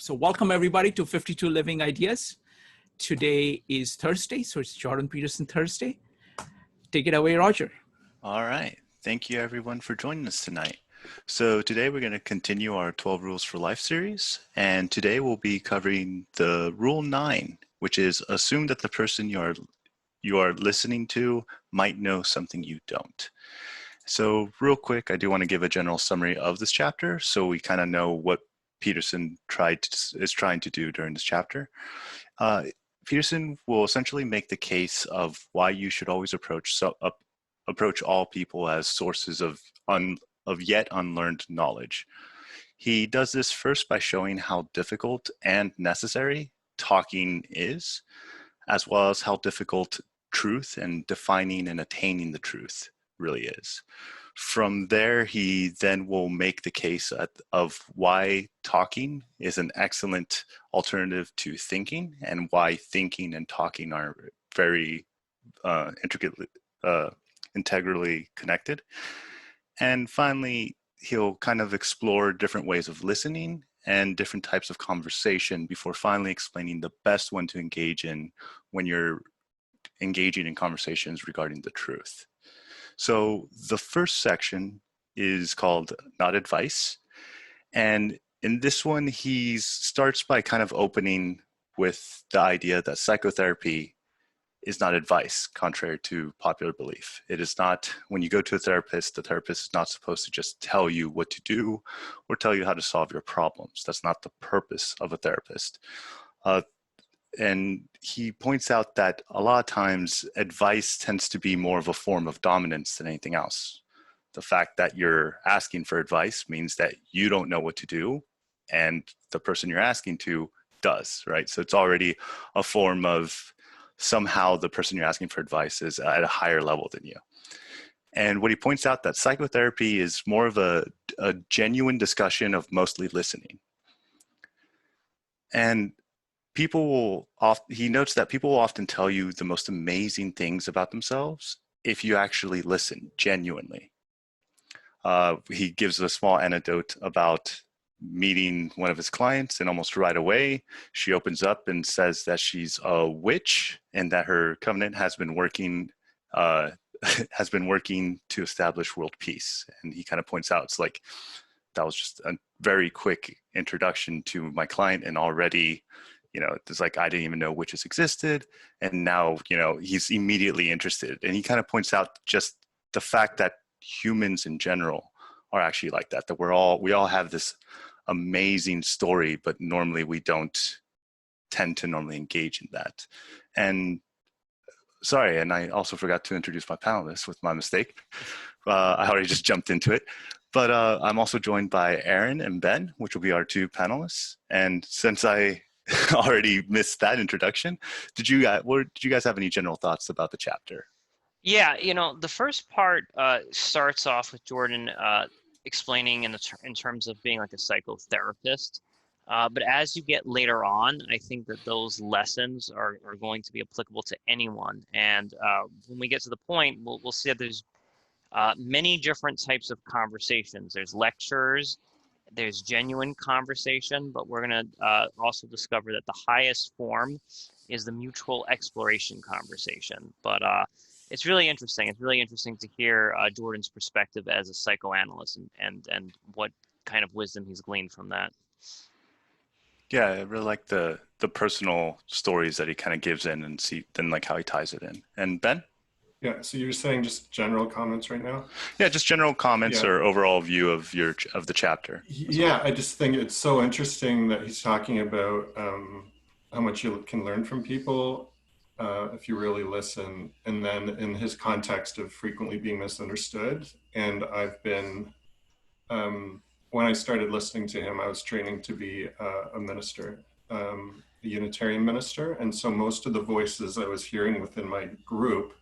So welcome everybody to 52 Living Ideas. Today is Thursday, so it's Jordan Peterson Thursday. Take it away, Roger. All right. Thank you everyone for joining us tonight. So today we're going to continue our 12 Rules for Life series. And today we'll be covering the Rule 9, which is assume that the person you are listening to might know something you don't. So real quick, I do want to give a general summary of this chapter so we kind of know what Peterson is trying to do during this chapter. Peterson will essentially make the case of why you should always approach all people as sources of yet unlearned knowledge. He does this first by showing how difficult and necessary talking is, as well as how difficult truth and defining and attaining the truth really is. From there, he then will make the case of why talking is an excellent alternative to thinking, and why thinking and talking are very integrally connected. And finally, he'll kind of explore different ways of listening and different types of conversation before finally explaining the best one to engage in when you're engaging in conversations regarding the truth. So the first section is called Not Advice. And in this one, he starts by kind of opening with the idea that psychotherapy is not advice, contrary to popular belief. It is not, when you go to a therapist, the therapist is not supposed to just tell you what to do or tell you how to solve your problems. That's not the purpose of a therapist. And he points out that a lot of times advice tends to be more of a form of dominance than anything else. The fact that you're asking for advice means that you don't know what to do and the person you're asking to does, right? So it's already a form of somehow the person you're asking for advice is at a higher level than you. And what he points out that psychotherapy is more of a genuine discussion of mostly listening. And he notes that people will often tell you the most amazing things about themselves if you actually listen genuinely. He gives a small anecdote about meeting one of his clients, and almost right away, she opens up and says that she's a witch and that her covenant has been working to establish world peace. And he kind of points out, it's like, that was just a very quick introduction to my client, and already, it's like, I didn't even know witches existed. And now, he's immediately interested. And he kind of points out just the fact that humans in general are actually like that, that we all have this amazing story, but normally we don't tend to normally engage in that. And sorry, and I also forgot to introduce my panelists with my mistake. I already just jumped into it. But I'm also joined by Aaron and Ben, which will be our two panelists. And since I already missed that introduction, did you guys have any general thoughts about the chapter? Yeah, the first part starts off with Jordan explaining in terms of being like a psychotherapist. But as you get later on, I think that those lessons are going to be applicable to anyone. And when we get to the point, we'll see that there's many different types of conversations. There's lectures, there's genuine conversation, but we're going to also discover that the highest form is the mutual exploration conversation. But it's really interesting. It's really interesting to hear Jordan's perspective as a psychoanalyst and what kind of wisdom he's gleaned from that. Yeah, I really like the personal stories that he kind of gives in, and then like how he ties it in. And Ben? Yeah, so you're saying just general comments right now? Yeah, just general comments or overall view of the chapter. Yeah, I just think it's so interesting that he's talking about how much you can learn from people if you really listen, and then in his context of frequently being misunderstood. And I've been, when I started listening to him, I was training to be a minister, a Unitarian minister. And so most of the voices I was hearing within my group,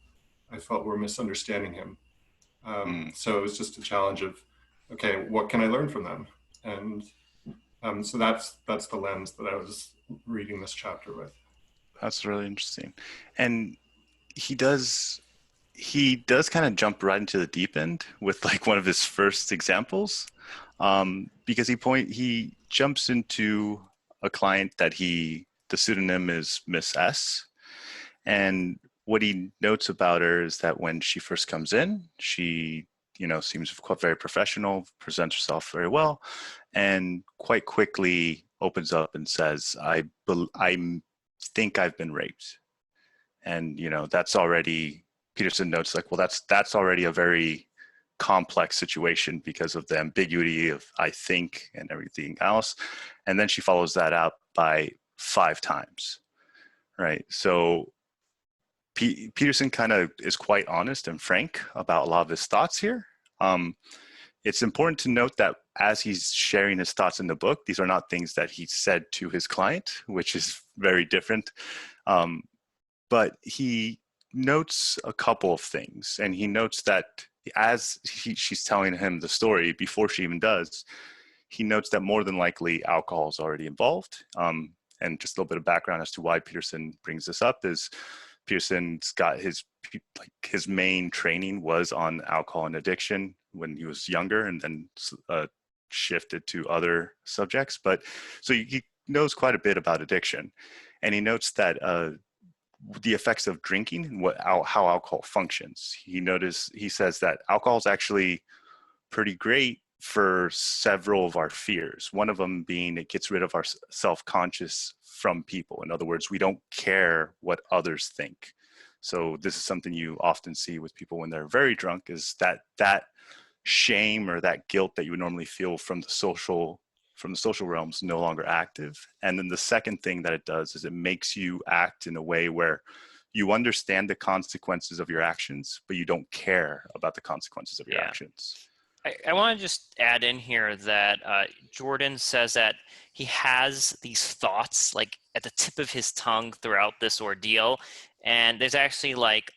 I felt were misunderstanding him. So it was just a challenge of, okay, what can I learn from them? And so that's the lens that I was reading this chapter with. That's really interesting. And he does kind of jump right into the deep end with like one of his first examples, because he jumps into a client that the pseudonym is Miss S. And what he notes about her is that when she first comes in, she, seems quite very professional, presents herself very well, and quite quickly opens up and says, I think I've been raped. And, that's already, Peterson notes like, well, that's already a very complex situation because of the ambiguity of I think and everything else. And then she follows that up by 5 times, right? So Peterson kind of is quite honest and frank about a lot of his thoughts here. It's important to note that as he's sharing his thoughts in the book, these are not things that he said to his client, which is very different. But he notes a couple of things, and he notes that as she's telling him the story before she even does, he notes that more than likely alcohol is already involved. And just a little bit of background as to why Peterson brings this up is Peterson's got his main training was on alcohol and addiction when he was younger, and then shifted to other subjects. But so he knows quite a bit about addiction, and he notes that the effects of drinking and how alcohol functions. He says that alcohol is actually pretty great for several of our fears. One of them being it gets rid of our self-conscious from people. In other words, we don't care what others think. So this is something you often see with people when they're very drunk, is that shame or that guilt that you would normally feel from the social realms no longer active. And then the second thing that it does is it makes you act in a way where you understand the consequences of your actions, but you don't care about the consequences of your actions. I want to just add in here that Jordan says that he has these thoughts like at the tip of his tongue throughout this ordeal. And there's actually like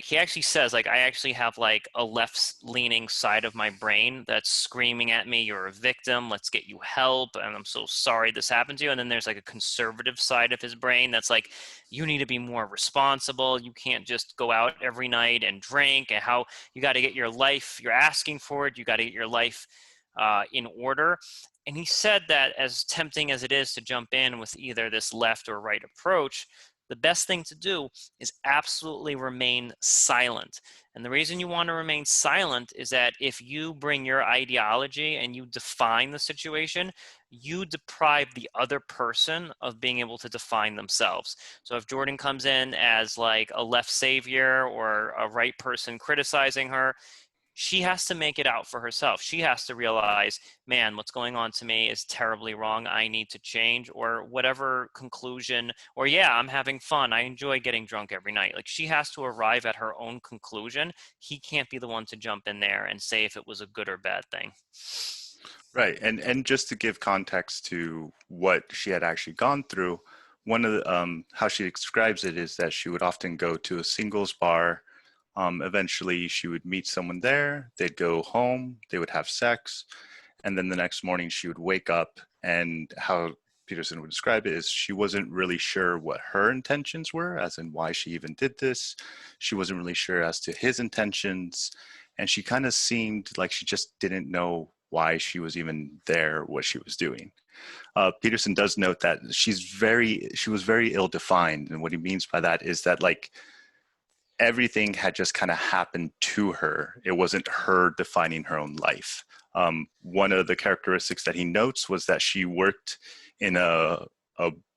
he actually says, like, I actually have like a left-leaning side of my brain that's screaming at me, you're a victim, let's get you help, and I'm so sorry this happened to you. And then there's like a conservative side of his brain that's like, you need to be more responsible. You can't just go out every night and drink, and how you got to get your life, you're asking for it, you got to get your life in order. And he said that as tempting as it is to jump in with either this left or right approach, the best thing to do is absolutely remain silent. And the reason you want to remain silent is that if you bring your ideology and you define the situation, you deprive the other person of being able to define themselves. So if Jordan comes in as like a left savior or a right person criticizing her, she has to make it out for herself. She has to realize, man, what's going on to me is terribly wrong. I need to change, or whatever conclusion, or yeah, I'm having fun. I enjoy getting drunk every night. Like, she has to arrive at her own conclusion. He can't be the one to jump in there and say if it was a good or bad thing. Right. And just to give context to what she had actually gone through, one of the, how she describes it is that she would often go to a singles bar. Eventually she would meet someone there, they'd go home, they would have sex, and then the next morning she would wake up, and how Peterson would describe it is she wasn't really sure what her intentions were, as in why she even did this. She wasn't really sure as to his intentions, and she kind of seemed like she just didn't know why she was even there, what she was doing. Peterson does note that she was very ill-defined, and what he means by that is that like everything had just kind of happened to her. It wasn't her defining her own life. One of the characteristics that he notes was that she worked in a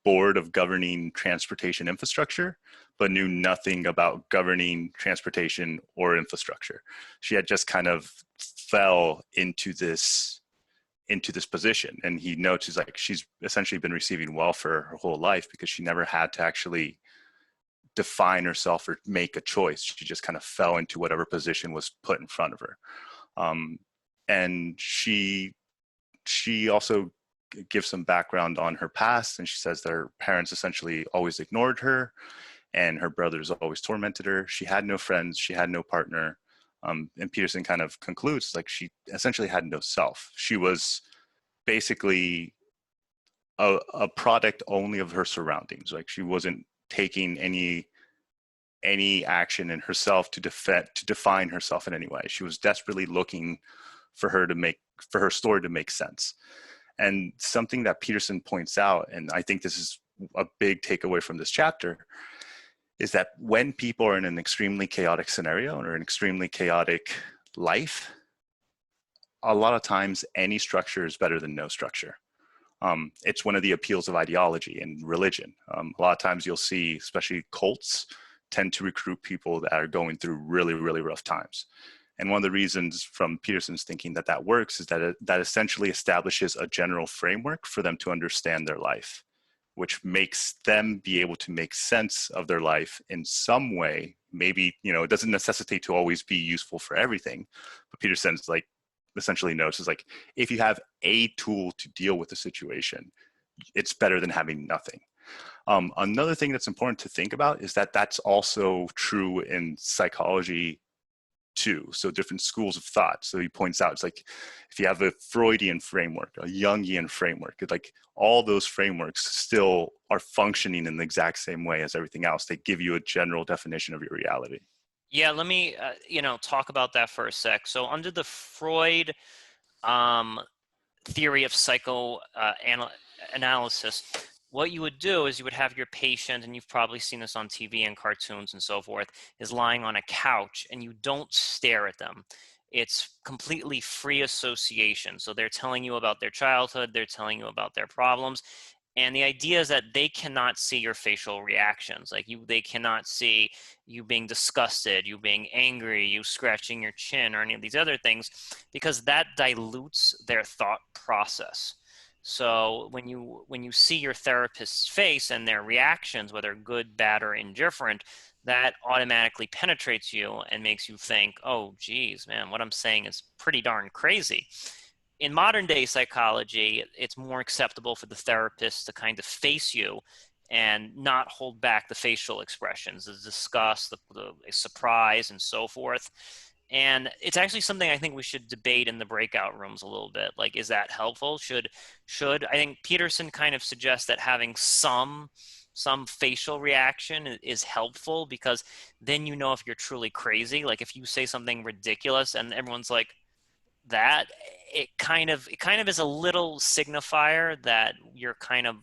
board of governing transportation infrastructure, but knew nothing about governing transportation or infrastructure. She had just kind of fell into this position. And he notes she's essentially been receiving welfare her whole life because she never had to actually define herself or make a choice. She just kind of fell into whatever position was put in front of her. And she also gives some background on her past, and she says that her parents essentially always ignored her, and her brothers always tormented her. She had no friends, she had no partner. And Peterson kind of concludes like she essentially had no self. She was basically a product only of her surroundings. Like, she wasn't taking any action in herself to define herself in any way. She was desperately looking for her story to make sense. And something that Peterson points out, and I think this is a big takeaway from this chapter, is that when people are in an extremely chaotic scenario or an extremely chaotic life, a lot of times any structure is better than no structure. It's one of the appeals of ideology and religion. A lot of times you'll see, especially cults, tend to recruit people that are going through really, really rough times. And one of the reasons from Peterson's thinking that that works is that that essentially establishes a general framework for them to understand their life, which makes them be able to make sense of their life in some way. Maybe, it doesn't necessitate to always be useful for everything, but Peterson's like essentially notes is like, if you have a tool to deal with the situation, it's better than having nothing. Another thing that's important to think about is that that's also true in psychology too. So different schools of thought. So he points out, it's like, if you have a Freudian framework, a Jungian framework, like all those frameworks still are functioning in the exact same way as everything else. They give you a general definition of your reality. Yeah, let me, talk about that for a sec. So under the Freud theory of psychoanalysis, what you would do is you would have your patient, and you've probably seen this on TV and cartoons and so forth, is lying on a couch, and you don't stare at them. It's completely free association. So they're telling you about their childhood, they're telling you about their problems. And the idea is that they cannot see your facial reactions. Like they cannot see you being disgusted, you being angry, you scratching your chin, or any of these other things, because that dilutes their thought process. So when you see your therapist's face and their reactions, whether good, bad, or indifferent, that automatically penetrates you and makes you think, oh, geez, man, what I'm saying is pretty darn crazy. In modern day psychology, it's more acceptable for the therapist to kind of face you and not hold back the facial expressions, the disgust, the surprise, and so forth. And it's actually something I think we should debate in the breakout rooms a little bit. Like, is that helpful? Should I think Peterson kind of suggests that having some facial reaction is helpful, because then you know if you're truly crazy. Like if you say something ridiculous and everyone's like, that, it kind of is a little signifier that you're kind of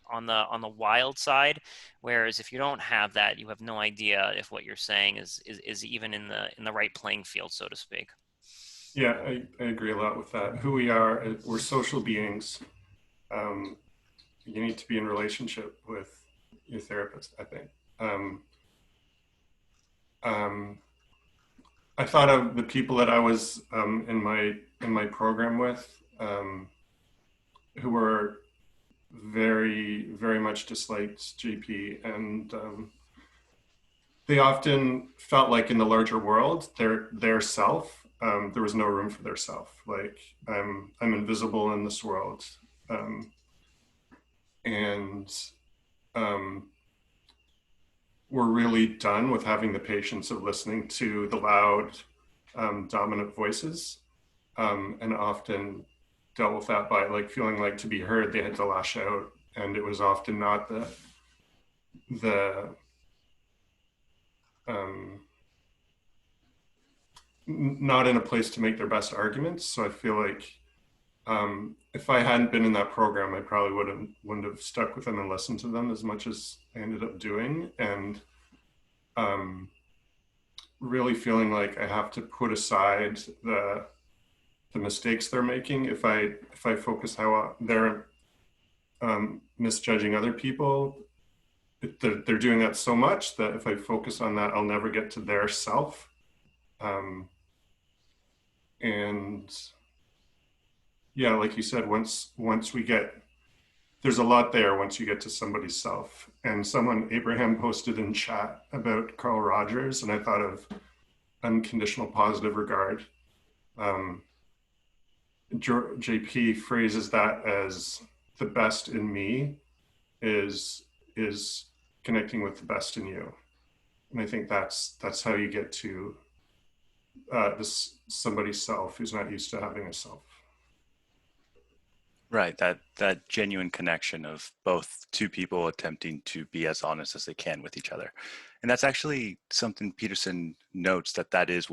on the wild side. Whereas if you don't have that, you have no idea if what you're saying is even in the right playing field, so to speak. Yeah, I agree a lot with that. Who we are, we're social beings. You need to be in relationship with your therapist, I think. I thought of the people that I was in my program with, who were very, very much disliked JP, and they often felt like in the larger world, their self, there was no room for their self. Like I'm invisible in this world, and we're really done with having the patience of listening to the loud, dominant voices, and often dealt with that by like feeling like to be heard, they had to lash out, and it was often not not in a place to make their best arguments. So I feel like if I hadn't been in that program, I probably wouldn't have stuck with them and listened to them as much as I ended up doing. And really feeling like I have to put aside the mistakes they're making. If I focus how they're misjudging other people, they're doing that so much that if I focus on that, I'll never get to their self. And yeah, like you said, once we get, there's a lot there once you get to somebody's self. And Abraham posted in chat about Carl Rogers, and I thought of unconditional positive regard. JP phrases that as the best in me is connecting with the best in you. And I think that's how you get to somebody's self who's not used to having a self. Right, that genuine connection of both two people attempting to be as honest as they can with each other. And that's actually something Peterson notes that is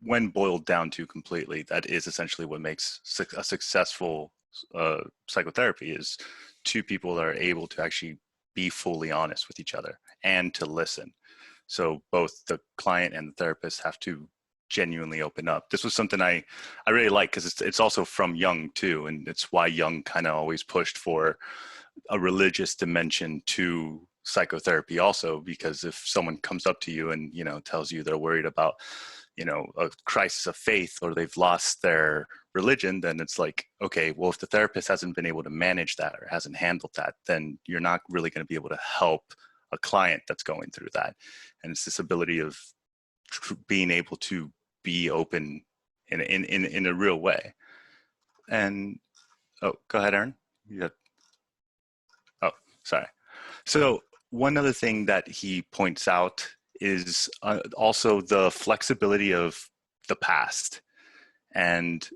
when boiled down to completely, that is essentially what makes a successful psychotherapy is two people that are able to actually be fully honest with each other and to listen. So both the client and the therapist have to genuinely open up. This was something I really like, because it's also from Jung too, and it's why Jung kind of always pushed for a religious dimension to psychotherapy also, because if someone comes up to you and, you know, tells you they're worried about, you know, a crisis of faith, or they've lost their religion, then it's like, okay, well, if the therapist hasn't been able to manage that or hasn't handled that, then you're not really going to be able to help a client that's going through that. And it's this ability of being able to be open in a real way. And oh, go ahead, Aaron. You got, oh, sorry. So one other thing that he points out is also the flexibility of the past. And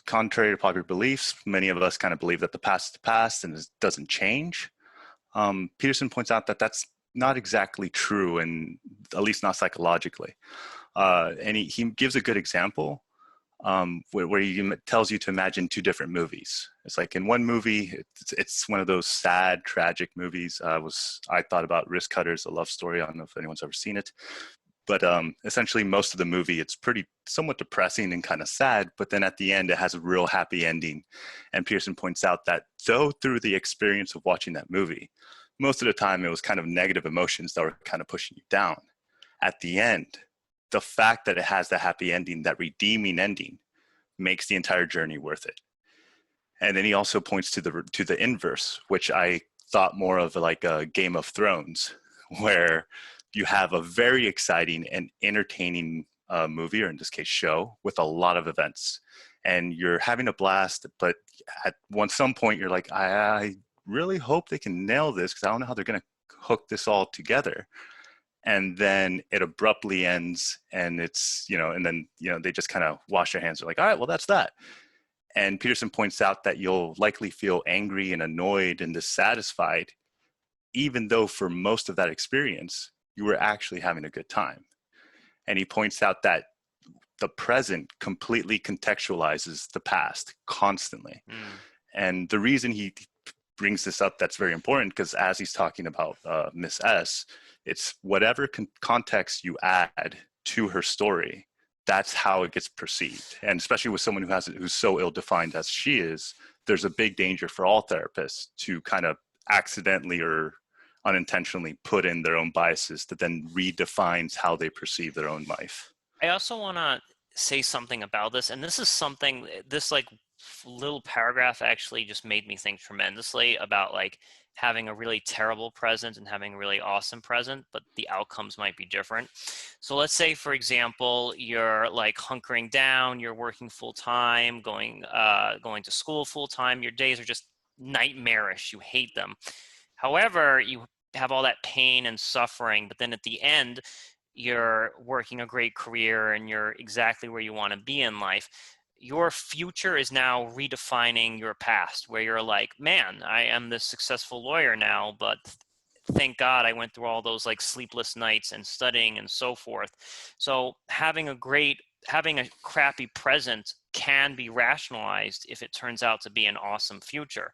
contrary to popular beliefs, many of us kind of believe that the past is the past and it doesn't change. Peterson points out that that's not exactly true, and at least not psychologically. And he gives a good example where he tells you to imagine two different movies. It's like in one movie, it's one of those sad, tragic movies. I thought about Risk Cutters, a love story. I don't know if anyone's ever seen it. But essentially, most of the movie, it's somewhat depressing and kind of sad. But then at the end, it has a real happy ending. And Peterson points out that though through the experience of watching that movie, most of the time it was kind of negative emotions that were kind of pushing you down. At the end, the fact that it has the happy ending, that redeeming ending, makes the entire journey worth it. And then he also points to the inverse, which I thought more of like a Game of Thrones, where you have a very exciting and entertaining movie, or in this case show, with a lot of events, and you're having a blast. But at some point you're like, I really hope they can nail this, because I don't know how they're going to hook this all together. And then it abruptly ends, and it's, and then, they just kind of wash their hands. They're like, all right, well, that's that. And Peterson points out that you'll likely feel angry and annoyed and dissatisfied, even though for most of that experience, you were actually having a good time. And he points out that the present completely contextualizes the past constantly. And the reason he brings this up, that's very important, because as he's talking about Miss S, it's whatever context you add to her story, that's how it gets perceived. And especially with someone who's so ill-defined as she is, there's a big danger for all therapists to kind of accidentally or unintentionally put in their own biases that then redefines how they perceive their own life. I also want to say something about this, and this like little paragraph actually just made me think tremendously about like having a really terrible present and having a really awesome present, but the outcomes might be different. So let's say, for example, you're like hunkering down, you're working full time, going to school full time, your days are just nightmarish, you hate them. However, you have all that pain and suffering, but then at the end, you're working a great career and you're exactly where you want to be in life. Your future is now redefining your past, where you're like, man, I am this successful lawyer now, but thank God I went through all those like sleepless nights and studying and so forth. So having a crappy present can be rationalized if it turns out to be an awesome future.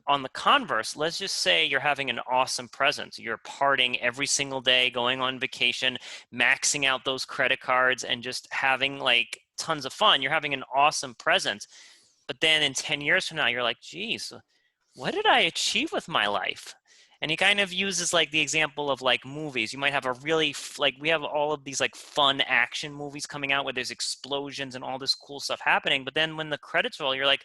On the converse, let's just say you're having an awesome present. You're partying every single day, going on vacation, maxing out those credit cards, and just having like tons of fun. You're having an awesome present. But then in 10 years from now, you're like, geez, what did I achieve with my life? And he kind of uses like the example of like movies. You might have we have all of these like fun action movies coming out where there's explosions and all this cool stuff happening. But then when the credits roll, you're like,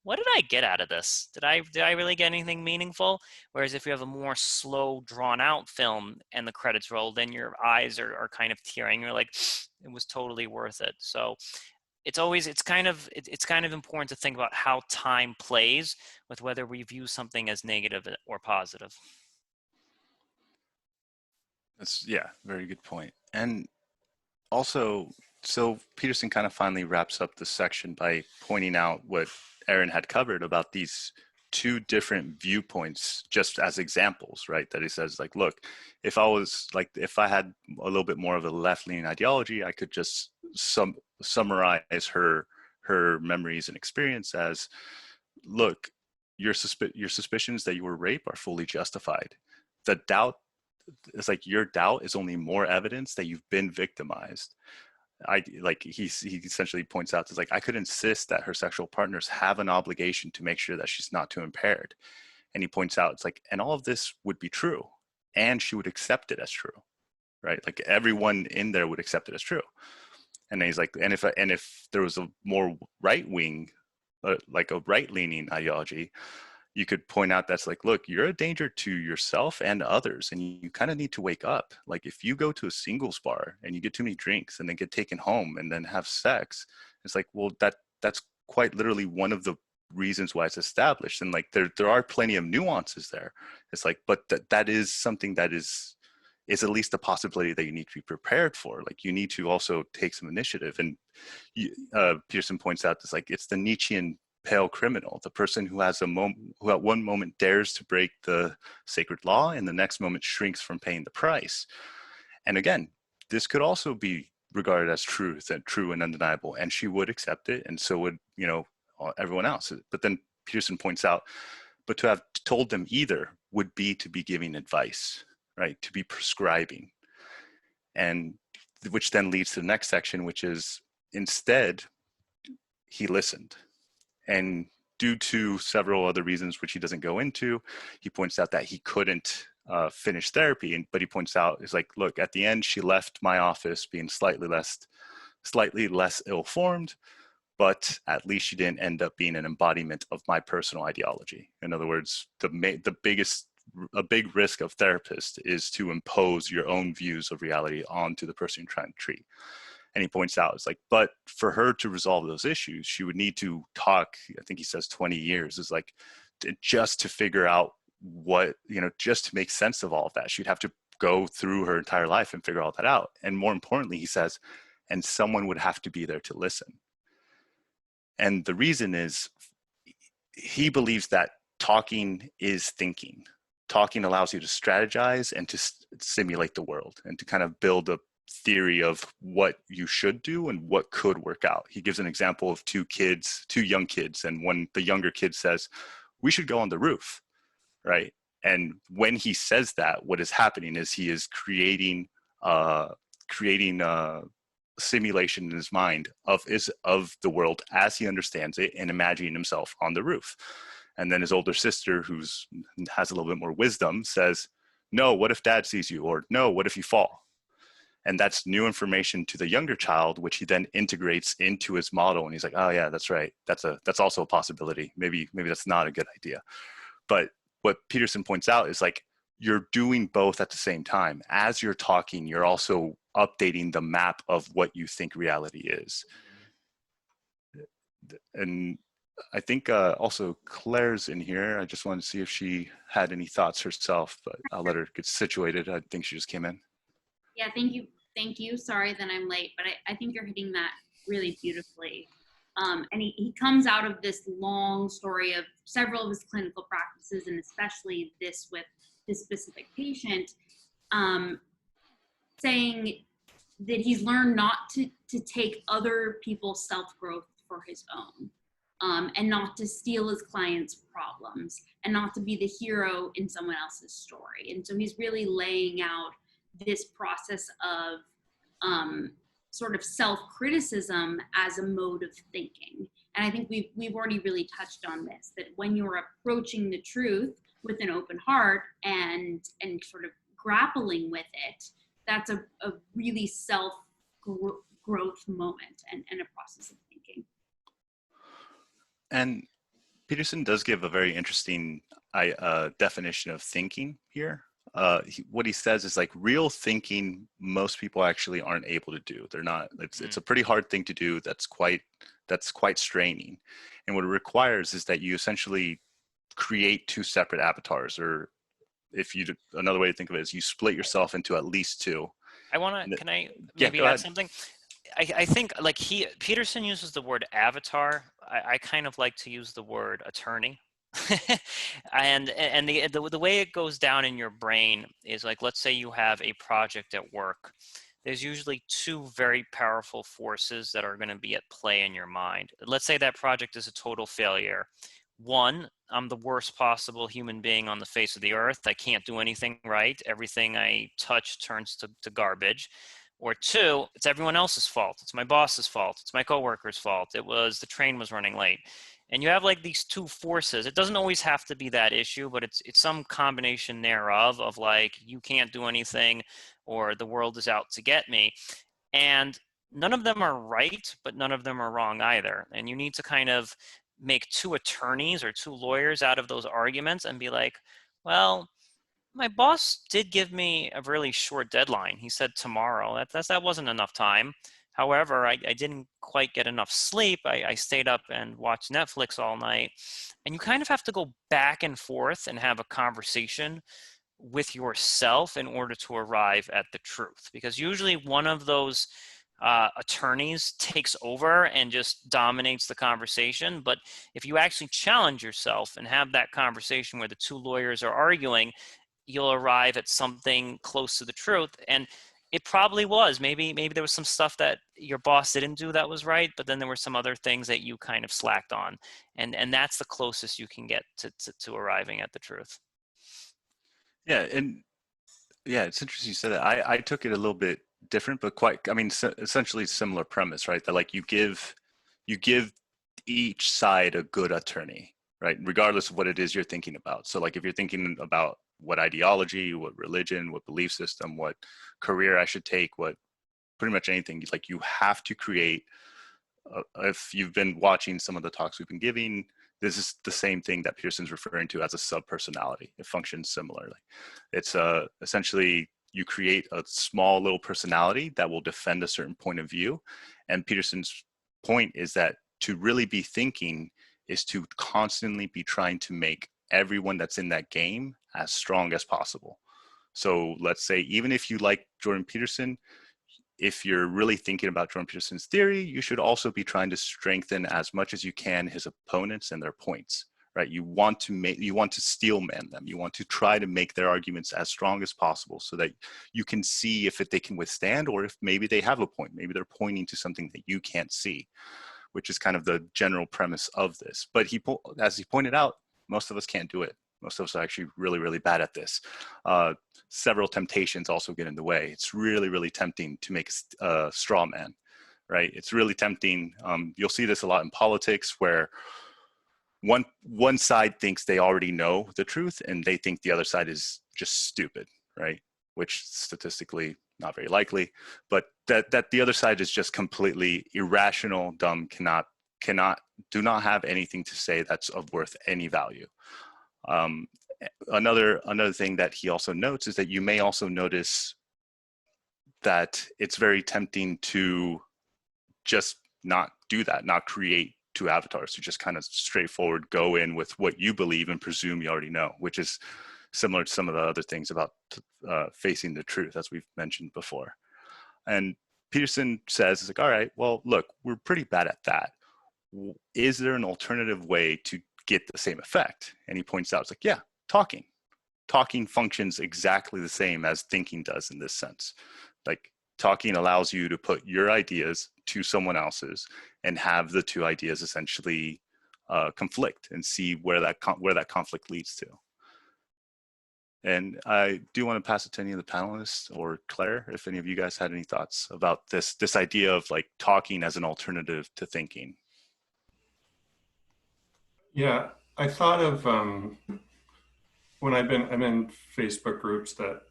what did I get out of this? Did I really get anything meaningful? Whereas if you have a more slow, drawn out film and the credits roll, then your eyes are kind of tearing. You're like, it was totally worth it. So it's kind of important to think about how time plays with whether we view something as negative or positive. That's, yeah, very good point. And also, so Peterson kind of finally wraps up the section by pointing out what Aaron had covered about these two different viewpoints just as examples, right? That he says, like, look, if I had a little bit more of a left-leaning ideology, I could just summarize her memories and experience as look, your suspicions that you were raped are fully justified. The doubt, it's like your doubt is only more evidence that you've been victimized. He essentially points out, it's like, I could insist that her sexual partners have an obligation to make sure that she's not too impaired. And he points out, it's like, and all of this would be true, and she would accept it as true, right? Like everyone in there would accept it as true. And then he's like, and if there was a more right wing, like a right leaning ideology, you could point out that's like, look, you're a danger to yourself and others, and you kind of need to wake up. Like if you go to a singles bar and you get too many drinks and then get taken home and then have sex, it's like, well, that's quite literally one of the reasons why it's established. And like there are plenty of nuances there. It's like, but that is something that is at least a possibility that you need to be prepared for. Like you need to also take some initiative. And Peterson points out this, like, it's the Nietzschean pale criminal, the person who has who at one moment dares to break the sacred law and the next moment shrinks from paying the price. And again, this could also be regarded as truth and true and undeniable, and she would accept it, and so would, you know, everyone else. But then Peterson points out, but to have told them either would be to be giving advice, right? To be prescribing. And which then leads to the next section, which is, instead, he listened. And due to several other reasons, which he doesn't go into, he points out that he couldn't finish therapy. But he points out, is like, look, at the end, she left my office being slightly less ill-formed, but at least she didn't end up being an embodiment of my personal ideology. In other words, a big risk of therapists is to impose your own views of reality onto the person you're trying to treat. And he points out, it's like, but for her to resolve those issues, she would need to talk, I think he says 20 years, is like, just to figure out what, you know, just to make sense of all of that. She'd have to go through her entire life and figure all that out. And more importantly, he says, and someone would have to be there to listen. And the reason is, he believes that talking is thinking. Talking allows you to strategize and to simulate the world and to kind of build a theory of what you should do and what could work out. He gives an example of two young kids, and the younger kid says, we should go on the roof, right? And when he says that, what is happening is he is creating a simulation in his mind of the world as he understands it, and imagining himself on the roof. And then his older sister, who has a little bit more wisdom, says, no, what if dad sees you? Or no, what if you fall? And that's new information to the younger child, which he then integrates into his model. And he's like, oh yeah, that's right. That's also a possibility. Maybe that's not a good idea. But what Peterson points out is, like, you're doing both at the same time. As you're talking, you're also updating the map of what you think reality is. And I think also Claire's in here. I just wanted to see if she had any thoughts herself, but I'll let her get situated. I think she just came in. Yeah, thank you. Thank you. Sorry that I'm late, but I think you're hitting that really beautifully. And he comes out of this long story of several of his clinical practices, and especially this with this specific patient, saying that he's learned not to take other people's self-growth for his own, and not to steal his clients' problems, and not to be the hero in someone else's story. And so he's really laying out this process of sort of self-criticism as a mode of thinking. And I think we've already really touched on this, that when you're approaching the truth with an open heart and sort of grappling with it, that's a really self-growth moment and a process of thinking. And Peterson does give a very interesting definition of thinking here. What he says is, like, real thinking, most people actually aren't able to do. They're not. It's a pretty hard thing to do. That's quite straining. And what it requires is that you essentially create two separate avatars, or another way to think of it is you split yourself into at least two. Can I maybe add something? I think, like, Peterson uses the word avatar. I kind of like to use the word attorney. and the way it goes down in your brain is, like, let's say you have a project at work. There's usually two very powerful forces that are going to be at play in your mind. Let's say that project is a total failure. one, I'm the worst possible human being on the face of the earth. I can't do anything right. Everything I touch turns to garbage. Or two, it's everyone else's fault. It's my boss's fault. It's my coworker's fault. It was the train was running late. And you have like these two forces. It doesn't always have to be that issue, but it's some combination thereof of like, you can't do anything or the world is out to get me. And none of them are right, but none of them are wrong either. And you need to kind of make two attorneys or two lawyers out of those arguments and be like, well, my boss did give me a really short deadline. He said tomorrow. That wasn't enough time. However, I didn't quite get enough sleep. I stayed up and watched Netflix all night. And you kind of have to go back and forth and have a conversation with yourself in order to arrive at the truth. Because usually one of those attorneys takes over and just dominates the conversation. But if you actually challenge yourself and have that conversation where the two lawyers are arguing, you'll arrive at something close to the truth. And it probably was. Maybe there was some stuff that your boss didn't do that was right, but then there were some other things that you kind of slacked on. And that's the closest you can get to arriving at the truth. Yeah, and yeah, it's interesting you said that. I took it a little bit different, but quite, I mean, essentially similar premise, right? That like you give each side a good attorney, right? Regardless of what it is you're thinking about. So like if you're thinking about what ideology, what religion, what belief system, what career I should take, what pretty much anything, like you have to create, if you've been watching some of the talks we've been giving, this is the same thing that Peterson's referring to as a sub-personality. It functions similarly. It's essentially you create a small little personality that will defend a certain point of view. And Peterson's point is that to really be thinking is to constantly be trying to make everyone that's in that game as strong as possible. So let's say, even if you like Jordan Peterson, if you're really thinking about Jordan Peterson's theory, you should also be trying to strengthen as much as you can his opponents and their points, right? You want to steel man them. You want to try to make their arguments as strong as possible so that you can see if they can withstand, or if maybe they have a point. Maybe they're pointing to something that you can't see, which is kind of the general premise of this. But as he pointed out, most of us can't do it. Most of us are actually really, really bad at this. Several temptations also get in the way. It's really, really tempting to make a straw man, right? It's really tempting. You'll see this a lot in politics, where one side thinks they already know the truth and they think the other side is just stupid, right? Which statistically not very likely, but that the other side is just completely irrational, dumb, do not have anything to say that's of worth any value. Another thing that he also notes is that you may also notice that it's very tempting to just not do that, not create two avatars, to just kind of straightforward go in with what you believe and presume you already know, which is similar to some of the other things about facing the truth, as we've mentioned before. And Peterson says, it's like, all right, well, look, we're pretty bad at that. Is there an alternative way to get the same effect? And he points out, it's like, yeah, talking functions exactly the same as thinking does in this sense. Like, talking allows you to put your ideas to someone else's and have the two ideas essentially conflict, and see where that conflict leads to. And I do want to pass it to any of the panelists, or Claire, if any of you guys had any thoughts about this idea of like talking as an alternative to thinking. Yeah, I thought of when I'm in Facebook groups that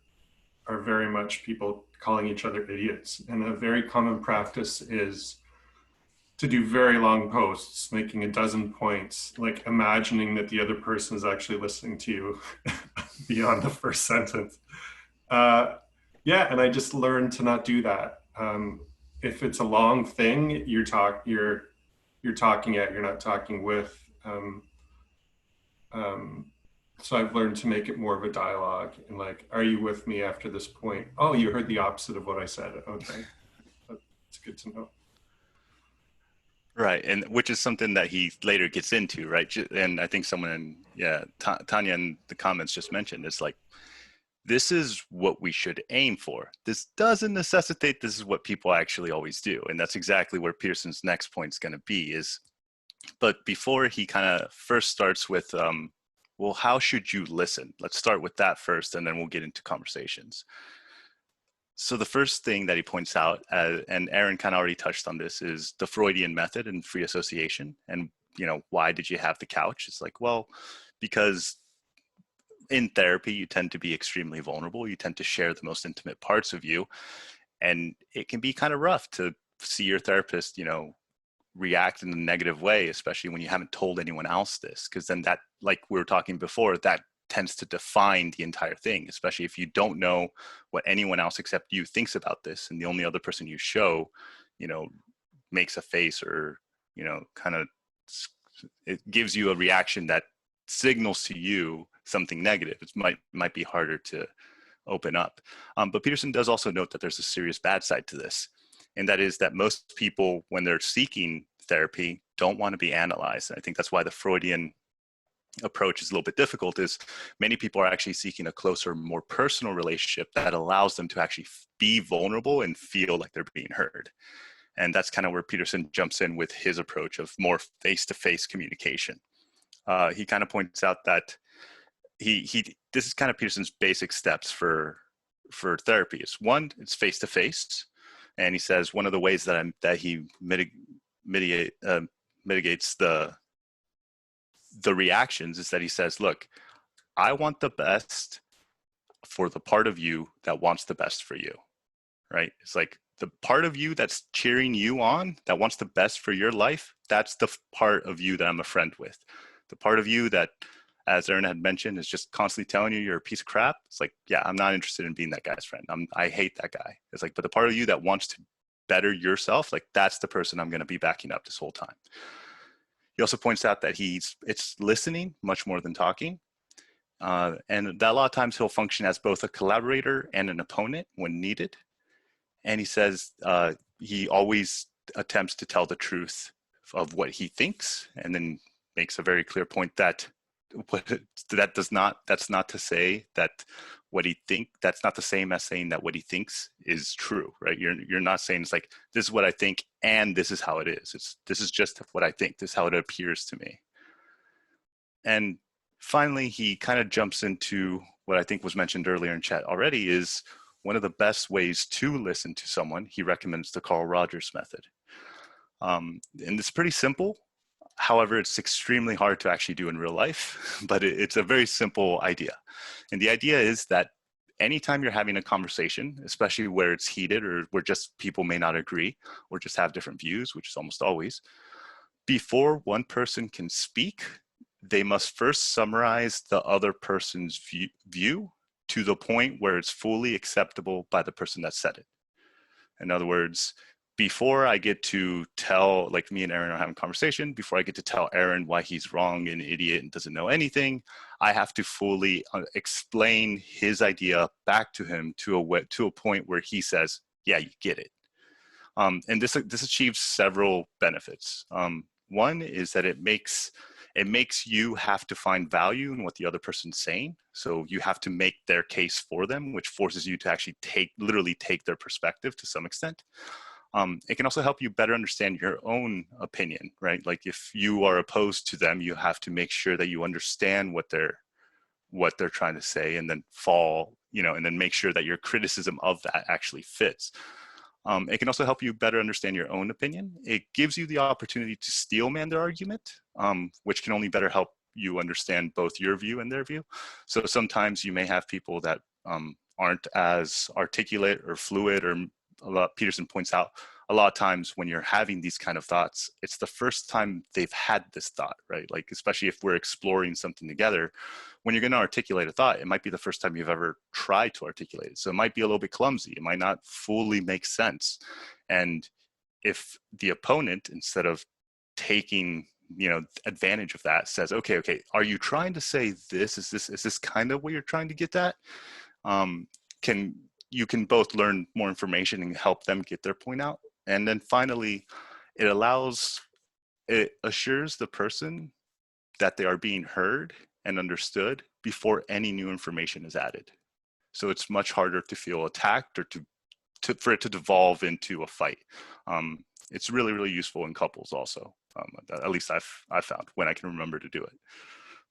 are very much people calling each other idiots. And a very common practice is to do very long posts, making a dozen points, like imagining that the other person is actually listening to you beyond the first sentence. Yeah, and I just learned to not do that. If it's a long thing, you're talking at, you're not talking with. So I've learned to make it more of a dialogue, and like, are you with me after this point? Oh, you heard the opposite of what I said. Okay, that's good to know. Right, and which is something that he later gets into, right? And I think someone, Tanya in the comments just mentioned, it's like, this is what we should aim for. This doesn't necessitate this is what people actually always do. And that's exactly where Peterson's next point is going to be, is But before, he kind of first starts with, well, how should you listen? Let's start with that first, and then we'll get into conversations. So the first thing that he points out, and Aaron kind of already touched on this, is the Freudian method and free association. And, why did you have the couch? It's like, well, because in therapy, you tend to be extremely vulnerable. You tend to share the most intimate parts of you. And it can be kind of rough to see your therapist, react in a negative way, especially when you haven't told anyone else this, because then that, like we were talking before, that tends to define the entire thing, especially if you don't know what anyone else except you thinks about this, and the only other person you show, makes a face or, kind of, it gives you a reaction that signals to you something negative. It might be harder to open up. But Peterson does also note that there's a serious bad side to this. And that is that most people, when they're seeking therapy, don't want to be analyzed. And I think that's why the Freudian approach is a little bit difficult, is many people are actually seeking a closer, more personal relationship that allows them to actually be vulnerable and feel like they're being heard. And that's kind of where Peterson jumps in with his approach of more face-to-face communication. He kind of points out that this is kind of Peterson's basic steps for therapy. Is one, it's face-to-face. And he says one of the ways that he mitigates the reactions is that he says, look, I want the best for the part of you that wants the best for you, right? It's like the part of you that's cheering you on, that wants the best for your life, that's the part of you that I'm a friend with. The part of you that, as Aaron had mentioned, is just constantly telling you you're a piece of crap. It's like, yeah, I'm not interested in being that guy's friend. I hate that guy. It's like, but the part of you that wants to better yourself, like that's the person I'm going to be backing up this whole time. He also points out that it's listening much more than talking. And that a lot of times he'll function as both a collaborator and an opponent when needed. And he says he always attempts to tell the truth of what he thinks, and then makes a very clear point that that's not to say that what he thinks, that's not the same as saying that what he thinks is true, right? You're not saying it's like, this is what I think and this is how it is. This is just what I think. This is how it appears to me. And finally, he kind of jumps into what I think was mentioned earlier in chat already, is one of the best ways to listen to someone. He recommends the Carl Rogers method. And it's pretty simple. However, it's extremely hard to actually do in real life, but it's a very simple idea. And the idea is that anytime you're having a conversation, especially where it's heated or where just people may not agree or just have different views, which is almost always, before one person can speak, they must first summarize the other person's view to the point where it's fully acceptable by the person that said it. In other words, before I get to tell, like me and Aaron are having a conversation, before I get to tell Aaron why he's wrong and an idiot and doesn't know anything, I have to fully explain his idea back to him to a point where he says, yeah, you get it. And this achieves several benefits. One is that it makes you have to find value in what the other person's saying. So you have to make their case for them, which forces you to actually literally take their perspective to some extent. It can also help you better understand your own opinion, right? Like if you are opposed to them, you have to make sure that you understand what they're trying to say, and then and then make sure that your criticism of that actually fits. It can also help you better understand your own opinion. It gives you the opportunity to steelman their argument, which can only better help you understand both your view and their view. So sometimes you may have people that aren't as articulate or fluid, or Peterson points out, a lot of times when you're having these kind of thoughts, it's the first time they've had this thought, right? Like, especially if we're exploring something together, when you're going to articulate a thought, it might be the first time you've ever tried to articulate it. So it might be a little bit clumsy. It might not fully make sense. And if the opponent, instead of taking advantage of that, says, okay, are you trying to say this? Is this kind of what you're trying to get at? You can both learn more information and help them get their point out. And then finally, it assures the person that they are being heard and understood before any new information is added. So it's much harder to feel attacked or for it to devolve into a fight. It's really, really useful in couples also. At least I've found when I can remember to do it.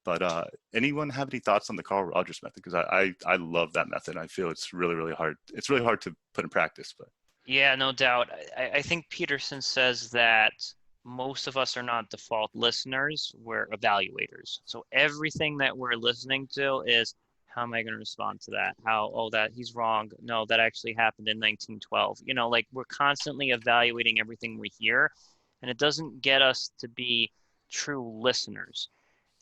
But anyone have any thoughts on the Carl Rogers method? Because I love that method. I feel it's really, really hard. It's really hard to put in practice. But Yeah, no doubt. I think Peterson says that most of us are not default listeners, we're evaluators. So everything that we're listening to is, how am I going to respond to that? That he's wrong. No, that actually happened in 1912. You know, like we're constantly evaluating everything we hear, and it doesn't get us to be true listeners.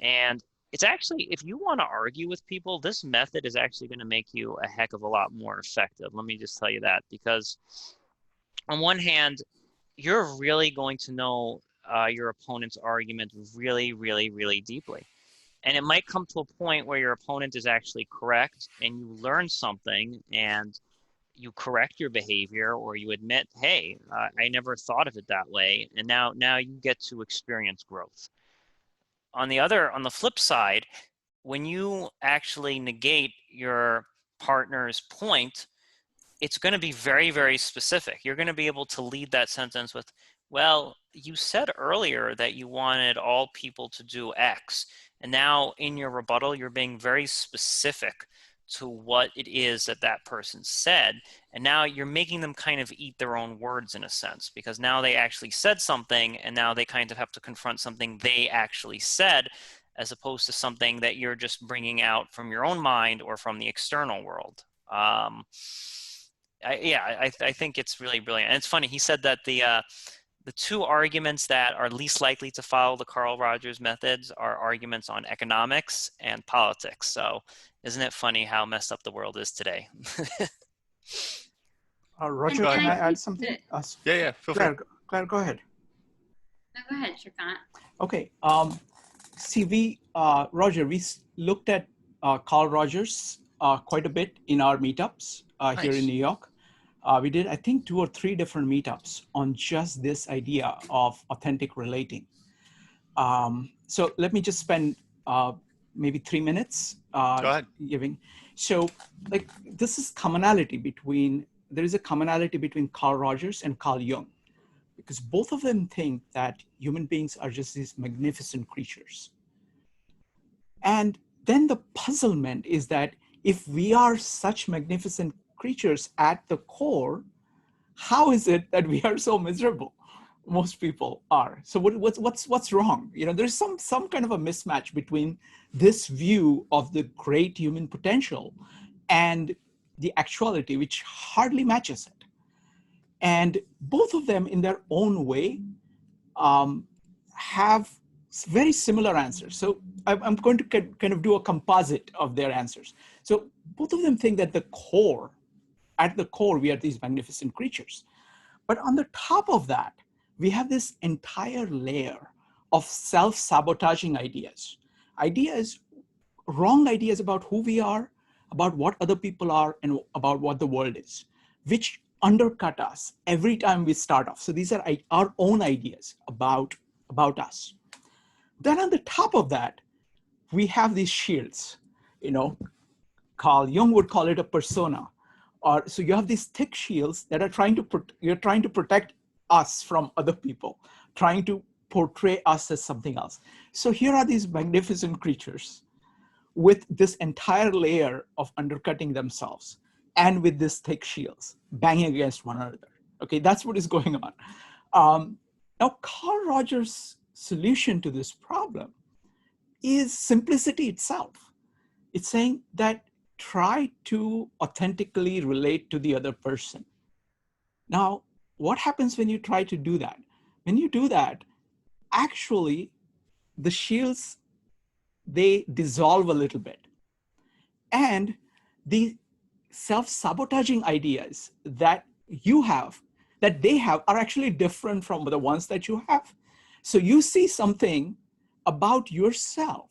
And it's actually, if you want to argue with people, this method is actually going to make you a heck of a lot more effective. Let me just tell you that, because on one hand, you're really going to know your opponent's argument really, really, really deeply. And it might come to a point where your opponent is actually correct and you learn something and you correct your behavior, or you admit, hey, I never thought of it that way. And now you get to experience growth. On the flip side, when you actually negate your partner's point, it's going to be very, very specific. You're going to be able to lead that sentence with, well, you said earlier that you wanted all people to do X. And now in your rebuttal, you're being very specific to what it is that that person said. And now you're making them kind of eat their own words in a sense, because now they actually said something and now they kind of have to confront something they actually said, as opposed to something that you're just bringing out from your own mind or from the external world. I think it's really brilliant. And it's funny, he said that the two arguments that are least likely to follow the Carl Rogers methods are arguments on economics and politics. So isn't it funny how messed up the world is today? Roger, can I add something? Yeah, feel free. Claire, go ahead. No, go ahead, Shrikant. Okay. See, Roger, we looked at Carl Rogers quite a bit in our meetups here in New York. We did, I think, 2 or 3 different meetups on just this idea of authentic relating. So let me just spend maybe 3 minutes giving. So like this is there is a commonality between Carl Rogers and Carl Jung, because both of them think that human beings are just these magnificent creatures. And then the puzzlement is that if we are such magnificent creatures at the core, how is it that we are so miserable? Most people are. So what's wrong? You know, there's some kind of a mismatch between this view of the great human potential and the actuality, which hardly matches it. And both of them, in their own way, have very similar answers. So I'm going to kind of do a composite of their answers. So both of them think that at the core, we are these magnificent creatures. But on the top of that, we have this entire layer of self-sabotaging ideas. Wrong ideas about who we are, about what other people are, and about what the world is, which undercut us every time we start off. So these are our own ideas about us. Then on the top of that, we have these shields. You know, Carl Jung would call it a persona. So you have these thick shields that are you're trying to protect us from other people, trying to portray us as something else. So here are these magnificent creatures with this entire layer of undercutting themselves and with these thick shields banging against one another. Okay, that's what is going on. Now, Carl Rogers' solution to this problem is simplicity itself. It's saying that try to authentically relate to the other person. Now, what happens when you try to do that? When you do that, actually, the shields, they dissolve a little bit. And the self-sabotaging ideas that they have are actually different from the ones that you have. So you see something about yourself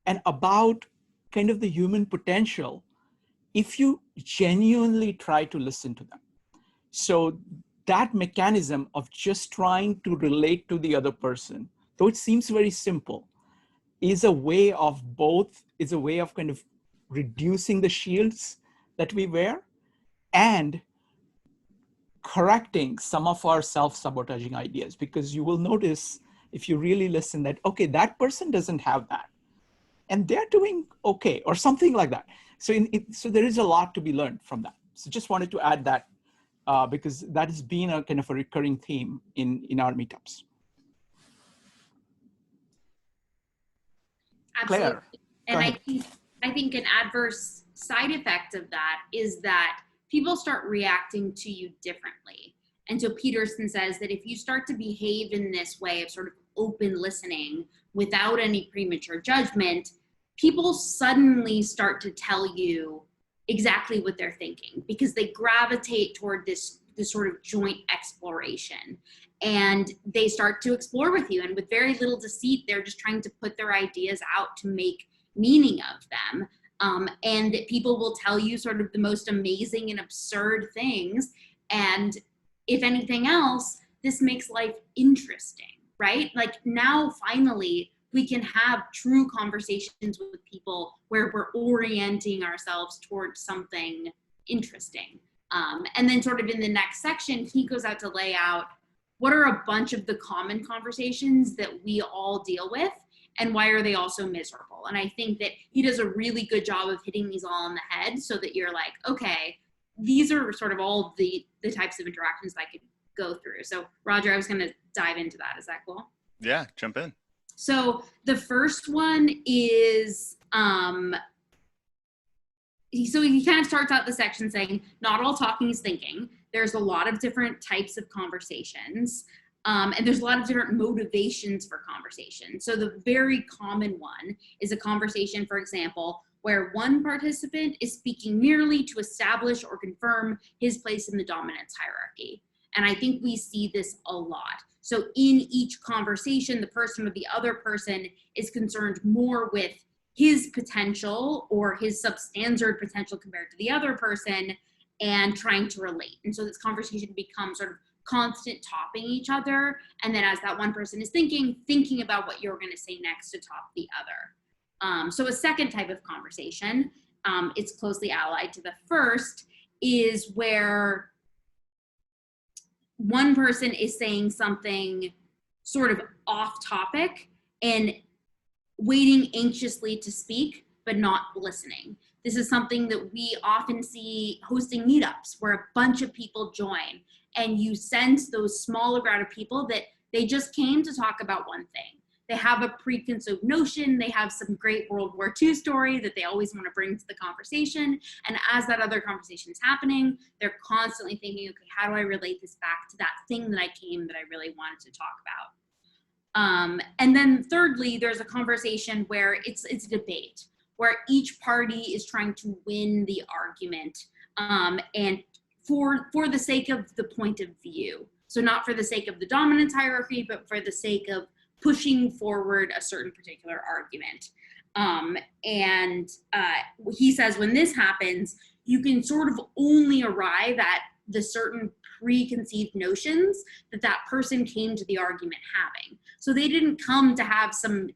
and about kind of the human potential if you genuinely try to listen to them. So that mechanism of just trying to relate to the other person, though it seems very simple, is a way of kind of reducing the shields that we wear and correcting some of our self-sabotaging ideas. Because you will notice if you really listen, that, okay, that person doesn't have that, and they're doing okay, or something like that. So so there is a lot to be learned from that. So just wanted to add that, because that has been a kind of a recurring theme in our meetups. Absolutely. Claire, And go ahead. I think an adverse side effect of that is that people start reacting to you differently. And so Peterson says that if you start to behave in this way of sort of open listening without any premature judgment, people suddenly start to tell you exactly what they're thinking, because they gravitate toward this sort of joint exploration, and they start to explore with you, and with very little deceit, they're just trying to put their ideas out to make meaning of them. And that people will tell you sort of the most amazing and absurd things, and if anything else, this makes life interesting, right? Like, now finally we can have true conversations with people where we're orienting ourselves towards something interesting. And then sort of in the next section, he goes out to lay out what are a bunch of the common conversations that we all deal with, and why are they all so miserable? And I think that he does a really good job of hitting these all on the head, so that you're like, okay, these are sort of all the types of interactions that I could go through. So Roger, I was going to dive into that. Is that cool? Yeah, jump in. So the first one is, so he kind of starts out the section saying, not all talking is thinking. There's a lot of different types of conversations, and there's a lot of different motivations for conversation. So the very common one is a conversation, for example, where one participant is speaking merely to establish or confirm his place in the dominance hierarchy. And I think we see this a lot. So in each conversation, the person or the other person is concerned more with his potential or his substandard potential compared to the other person, and trying to relate. And so this conversation becomes sort of constant topping each other. And then as that one person is thinking about what you're going to say next to top the other. So a second type of conversation, it's closely allied to the first, is where one person is saying something sort of off topic and waiting anxiously to speak, but not listening. This is something that we often see hosting meetups, where a bunch of people join, and you sense those smaller crowd of people that they just came to talk about one thing. They have a preconceived notion. They have some great World War II story that they always want to bring to the conversation. And as that other conversation is happening, they're constantly thinking, okay, how do I relate this back to that thing that I really wanted to talk about? And then thirdly, there's a conversation where it's a debate, where each party is trying to win the argument, and for the sake of the point of view. So not for the sake of the dominance hierarchy, but for the sake of pushing forward a certain particular argument. He says when this happens, you can sort of only arrive at the certain preconceived notions that person came to the argument having. So they didn't come to have some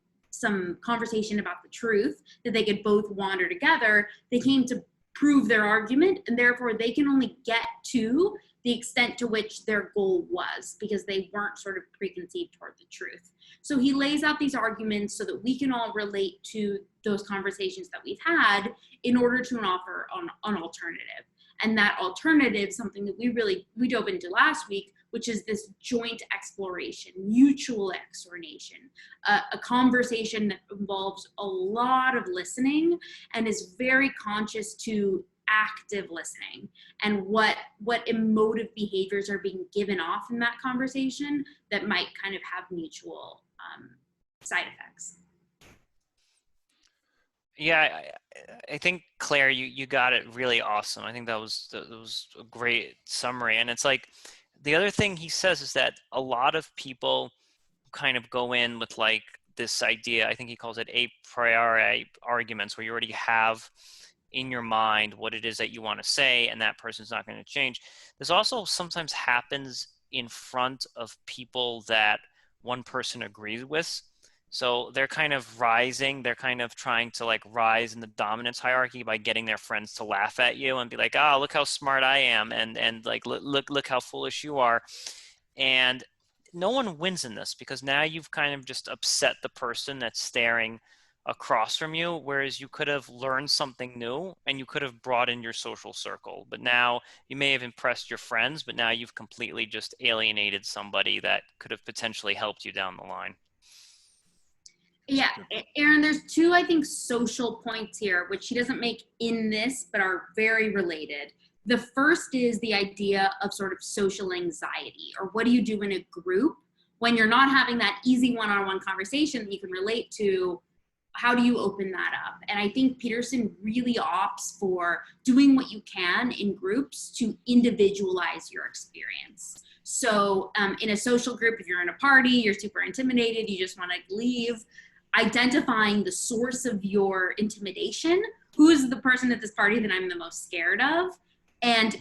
conversation about the truth that they could both wander together. They came to prove their argument, and therefore they can only get to the extent to which their goal was, because they weren't sort of preconceived toward the truth. So he lays out these arguments so that we can all relate to those conversations that we've had in order to offer an alternative. And that alternative, something that we dove into last week, which is this joint exploration, mutual exploration, a conversation that involves a lot of listening and is very conscious to active listening and what emotive behaviors are being given off in that conversation that might kind of have mutual side effects. Yeah, I think, Claire, you got it really awesome. I think that was a great summary. And it's like, the other thing he says is that a lot of people kind of go in with like this idea, I think he calls it a priori arguments, where you already have in your mind what it is that you want to say, and that person's not going to change. This also sometimes happens in front of people that one person agrees with. So they're kind of rising, they're kind of trying to like rise in the dominance hierarchy by getting their friends to laugh at you and be like, oh, look how smart I am, and like look how foolish you are. And no one wins in this, because now you've kind of just upset the person that's staring across from you, whereas you could have learned something new and you could have broadened your social circle. But now you may have impressed your friends, but now you've completely just alienated somebody that could have potentially helped you down the line. Yeah, Aaron, there's two, I think, social points here, which she doesn't make in this, but are very related. The first is the idea of sort of social anxiety, or what do you do in a group when you're not having that easy one-on-one conversation that you can relate to? How do you open that up? And I think Peterson really opts for doing what you can in groups to individualize your experience. So in a social group, if you're in a party, you're super intimidated, you just want to leave, identifying the source of your intimidation. Who's the person at this party that I'm the most scared of? And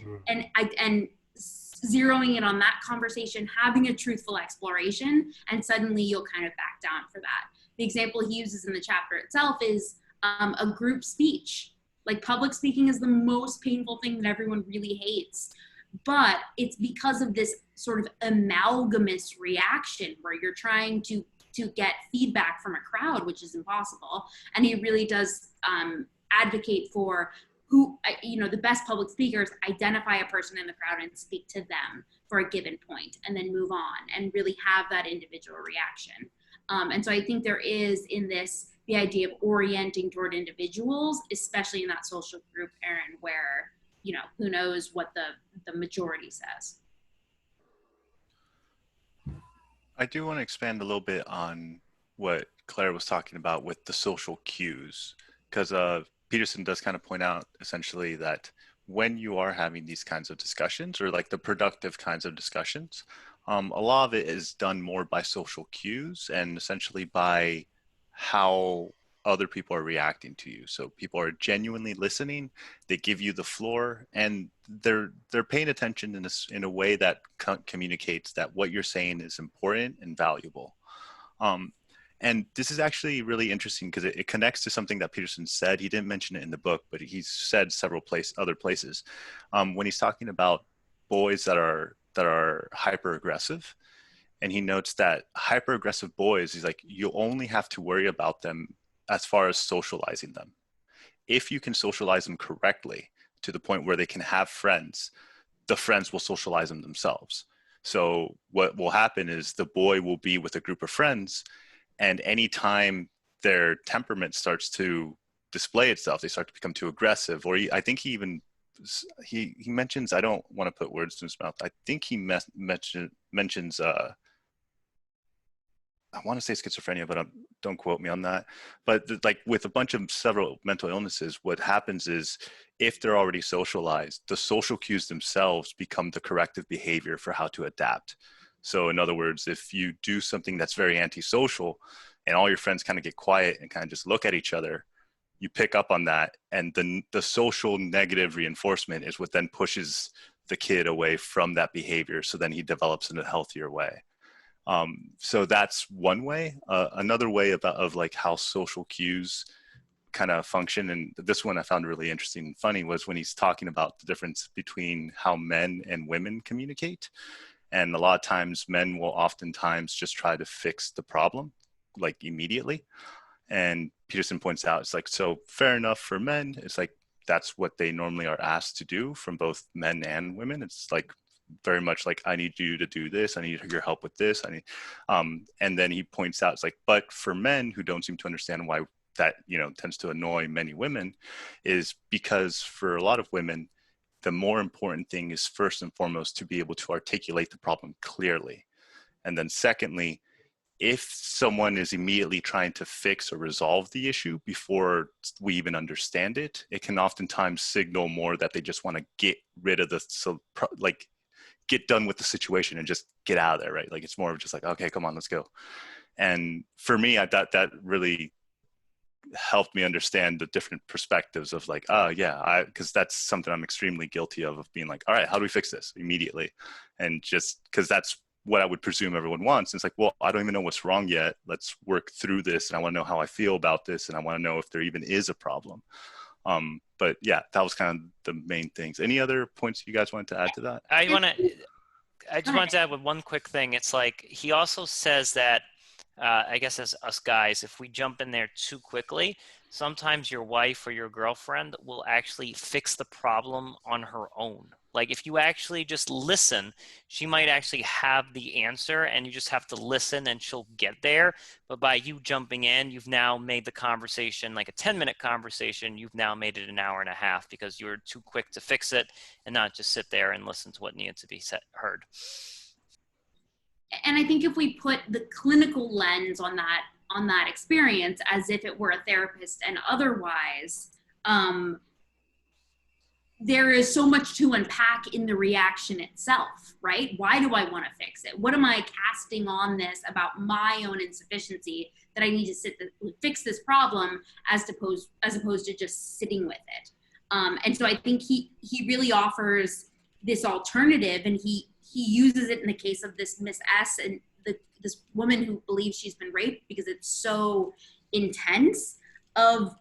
zeroing in on that conversation, having a truthful exploration, and suddenly you'll kind of back down for that. The example he uses in the chapter itself is a group speech. Like, public speaking is the most painful thing that everyone really hates. But it's because of this sort of amalgamous reaction where you're trying to get feedback from a crowd, which is impossible. And he really does advocate for the best public speakers identify a person in the crowd and speak to them for a given point, and then move on and really have that individual reaction. And so I think there is in this the idea of orienting toward individuals, especially in that social group, Aaron, where, who knows what the majority says. I do want to expand a little bit on what Claire was talking about with the social cues, because Peterson does kind of point out essentially that when you are having these kinds of discussions, or like the productive kinds of discussions, a lot of it is done more by social cues and essentially by how other people are reacting to you. So people are genuinely listening, they give you the floor, and they're paying attention in a way that communicates that what you're saying is important and valuable. And this is actually really interesting because it connects to something that Peterson said. He didn't mention it in the book, but he's said several other places. When he's talking about boys that are hyper aggressive, and he notes that hyper aggressive boys, he's like, you only have to worry about them as far as socializing them. If you can socialize them correctly to the point where they can have friends, the friends will socialize them themselves. So what will happen is the boy will be with a group of friends, and anytime their temperament starts to display itself, they start to become too aggressive. Or I think he mentions, I don't want to put words in his mouth, I think he mentions I want to say schizophrenia, but don't quote me on that. But like with a bunch of several mental illnesses, what happens is if they're already socialized, the social cues themselves become the corrective behavior for how to adapt. So in other words, if you do something that's very antisocial and all your friends kind of get quiet and kind of just look at each other, you pick up on that. And the social negative reinforcement is what then pushes the kid away from that behavior. So then he develops in a healthier way. So that's one way. Another way of like how social cues kind of function, and this one I found really interesting and funny, was when he's talking about the difference between how men and women communicate. And a lot of times men will oftentimes just try to fix the problem like immediately. And Peterson points out, it's like, so fair enough for men. It's like, that's what they normally are asked to do from both men and women. It's like very much like, I need you to do this. I need your help with this. And then he points out, it's like, but for men who don't seem to understand why that, tends to annoy many women, is because for a lot of women, the more important thing is first and foremost to be able to articulate the problem clearly. And then secondly, if someone is immediately trying to fix or resolve the issue before we even understand it, it can oftentimes signal more that they just want to get rid of get done with the situation and just get out of there, right? Like it's more of just like, okay, come on, let's go. And for me, that really helped me understand the different perspectives of like, because that's something I'm extremely guilty of being like, all right, how do we fix this immediately? And just because that's what I would presume everyone wants. And it's like, well, I don't even know what's wrong yet. Let's work through this. And I want to know how I feel about this. And I want to know if there even is a problem. But yeah, that was kind of the main things. Any other points you guys wanted to add to that? I just wanted to add with one quick thing. It's like he also says that, I guess as us guys, if we jump in there too quickly, sometimes your wife or your girlfriend will actually fix the problem on her own. Like if you actually just listen, she might actually have the answer and you just have to listen and she'll get there. But by you jumping in, you've now made the conversation like a 10-minute conversation. You've now made it an hour and a half because you were too quick to fix it and not just sit there and listen to what needed to be heard. And I think if we put the clinical lens on that experience as if it were a therapist and otherwise, there is so much to unpack in the reaction itself, right? Why do I want to fix it? What am I casting on this about my own insufficiency that I need to fix this problem as opposed to just sitting with it? And so I think he really offers this alternative, and he uses it in the case of this Miss S and this woman who believes she's been raped, because it's so intense of,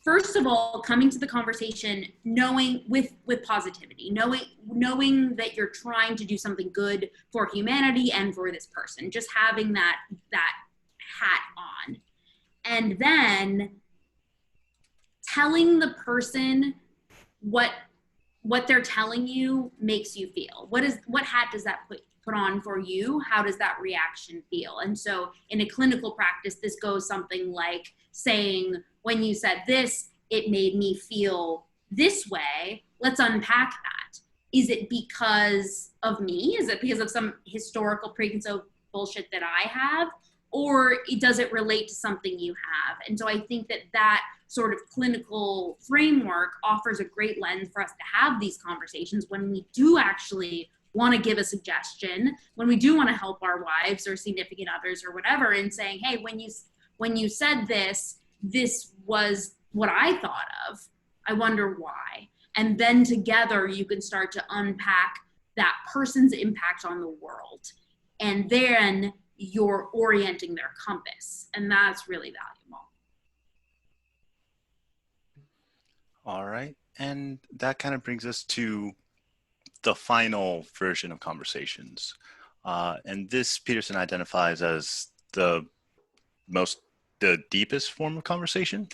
first of all, coming to the conversation knowing with positivity, knowing that you're trying to do something good for humanity and for this person, just having that hat on. And then telling the person what they're telling you makes you feel. What hat does that put on for you? How does that reaction feel? And so in a clinical practice, this goes something like saying, when you said this, it made me feel this way. Let's unpack that. Is it because of me? Is it because of some historical preconceived bullshit that I have? Or does it relate to something you have? And so I think that sort of clinical framework offers a great lens for us to have these conversations when we do actually want to give a suggestion, when we do want to help our wives or significant others or whatever, and saying, hey, when you said this was what I thought of. I wonder why. And then together you can start to unpack that person's impact on the world. And then you're orienting their compass. And that's really valuable. All right. And that kind of brings us to the final version of conversations. And this Peterson identifies as the deepest form of conversation.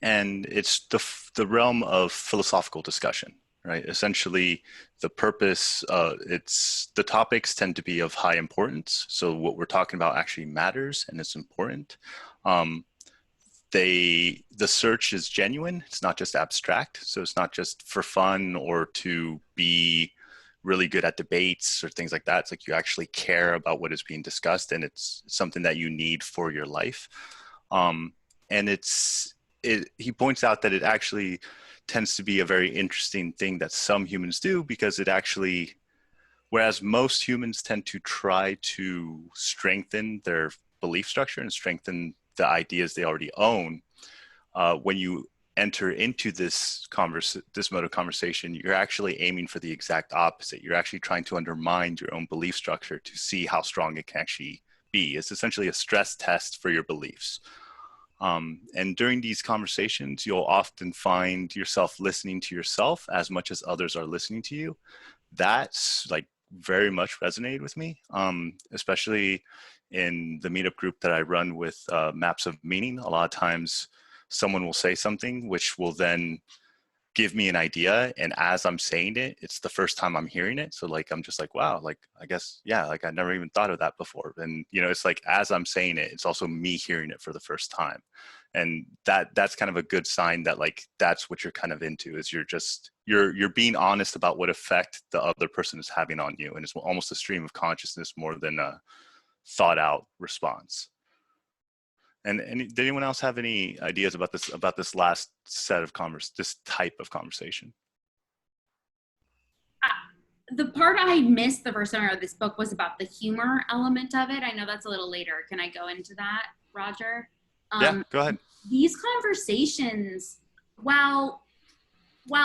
And it's the realm of philosophical discussion, right? Essentially, the purpose, the topics tend to be of high importance. So what we're talking about actually matters and it's important. The search is genuine. It's not just abstract. So it's not just for fun or to be really good at debates or things like that. It's like you actually care about what is being discussed and it's something that you need for your life. And he points out that it actually tends to be a very interesting thing that some humans do, because it actually, whereas most humans tend to try to strengthen their belief structure and strengthen the ideas they already own, when you enter into this mode of conversation, you're actually aiming for the exact opposite. You're actually trying to undermine your own belief structure to see how strong it can actually be. It's essentially a stress test for your beliefs. And during these conversations, you'll often find yourself listening to yourself as much as others are listening to you. That's like very much resonated with me, especially in the meetup group that I run with Maps of Meaning. A lot of times someone will say something which will then give me an idea, and as I'm saying it, it's the first time I'm hearing it. So like I'm just like, wow, like I guess, yeah, like I never even thought of that before. And it's like as I'm saying it, it's also me hearing it for the first time. And that's kind of a good sign that like that's what you're kind of into, is you're being honest about what effect the other person is having on you. And it's almost a stream of consciousness more than a thought out response. And did anyone else have any ideas about this last set of this type of conversation? The part I missed the first time I read this book was about the humor element of it. I know that's a little later. Can I go into that, Roger? Yeah, go ahead. These conversations, while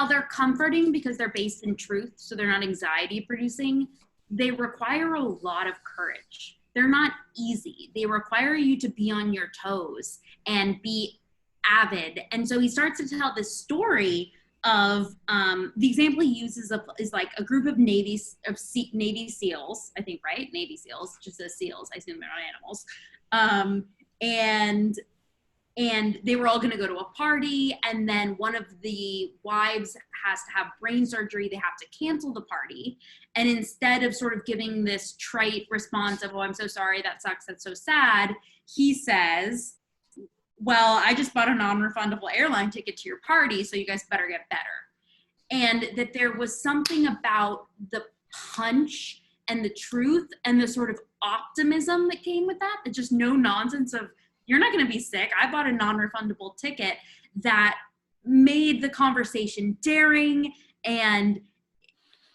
they're comforting because they're based in truth, so they're not anxiety producing, they require a lot of courage. They're not easy. They require you to be on your toes and be avid. And so he starts to tell this story of the example he uses is like a group of Navy SEALs, I think, right? Navy SEAls, just as SEAls. I assume they're not animals. And they were all going to go to a party, and then one of the wives has to have brain surgery. They have to cancel the party. And instead of sort of giving this trite response of, oh, I'm so sorry, that sucks, that's so sad, he says, well, I just bought a non-refundable airline ticket to your party, so you guys better get better. And that there was something about the punch and the truth and the sort of optimism that came with that just no nonsense of, you're not going to be sick, I bought a non-refundable ticket, that made the conversation daring and,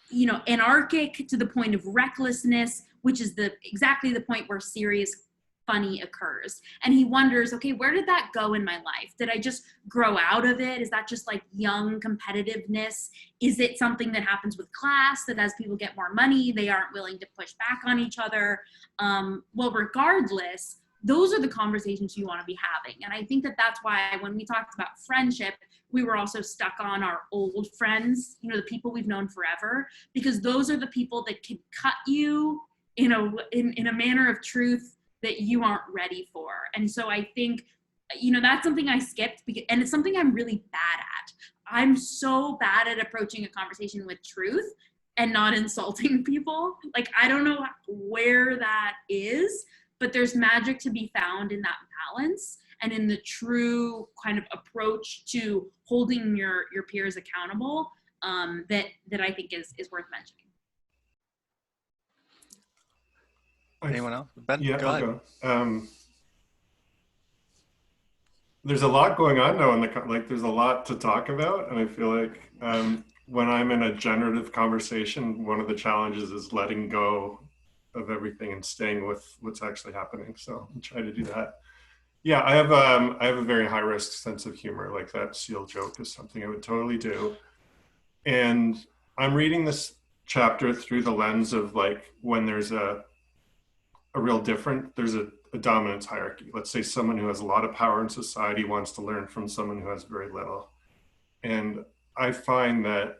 you know, anarchic to the point of recklessness, which is exactly the point where serious funny occurs. And he wonders, okay, where did that go in my life? Did I just grow out of it? Is that just like young competitiveness? Is it something that happens with class, that as people get more money, they aren't willing to push back on each other? Well, regardless, those are the conversations you want to be having. And I think that that's why when we talked about friendship, we were also stuck on our old friends, you know, the people we've known forever, because those are the people that can cut you in a manner of truth that you aren't ready for. And so I think, you know, that's something I skipped, and it's something I'm really bad at. I'm so bad at approaching a conversation with truth and not insulting people. Like, I don't know where that is, but there's magic to be found in that balance and in the true kind of approach to holding your peers accountable, that I think is worth mentioning. Anyone else? Ben, Yeah, go I'll ahead. go. There's a lot going on though, there's a lot to talk about, and I feel like when I'm in a generative conversation, one of the challenges is letting go of everything and staying with what's actually happening. So I'll try to do that. Yeah, I have a very high risk sense of humor. Like, that seal joke is something I would totally do. And I'm reading this chapter through the lens of, like, when there's a dominance hierarchy. Let's say someone who has a lot of power in society wants to learn from someone who has very little. And I find that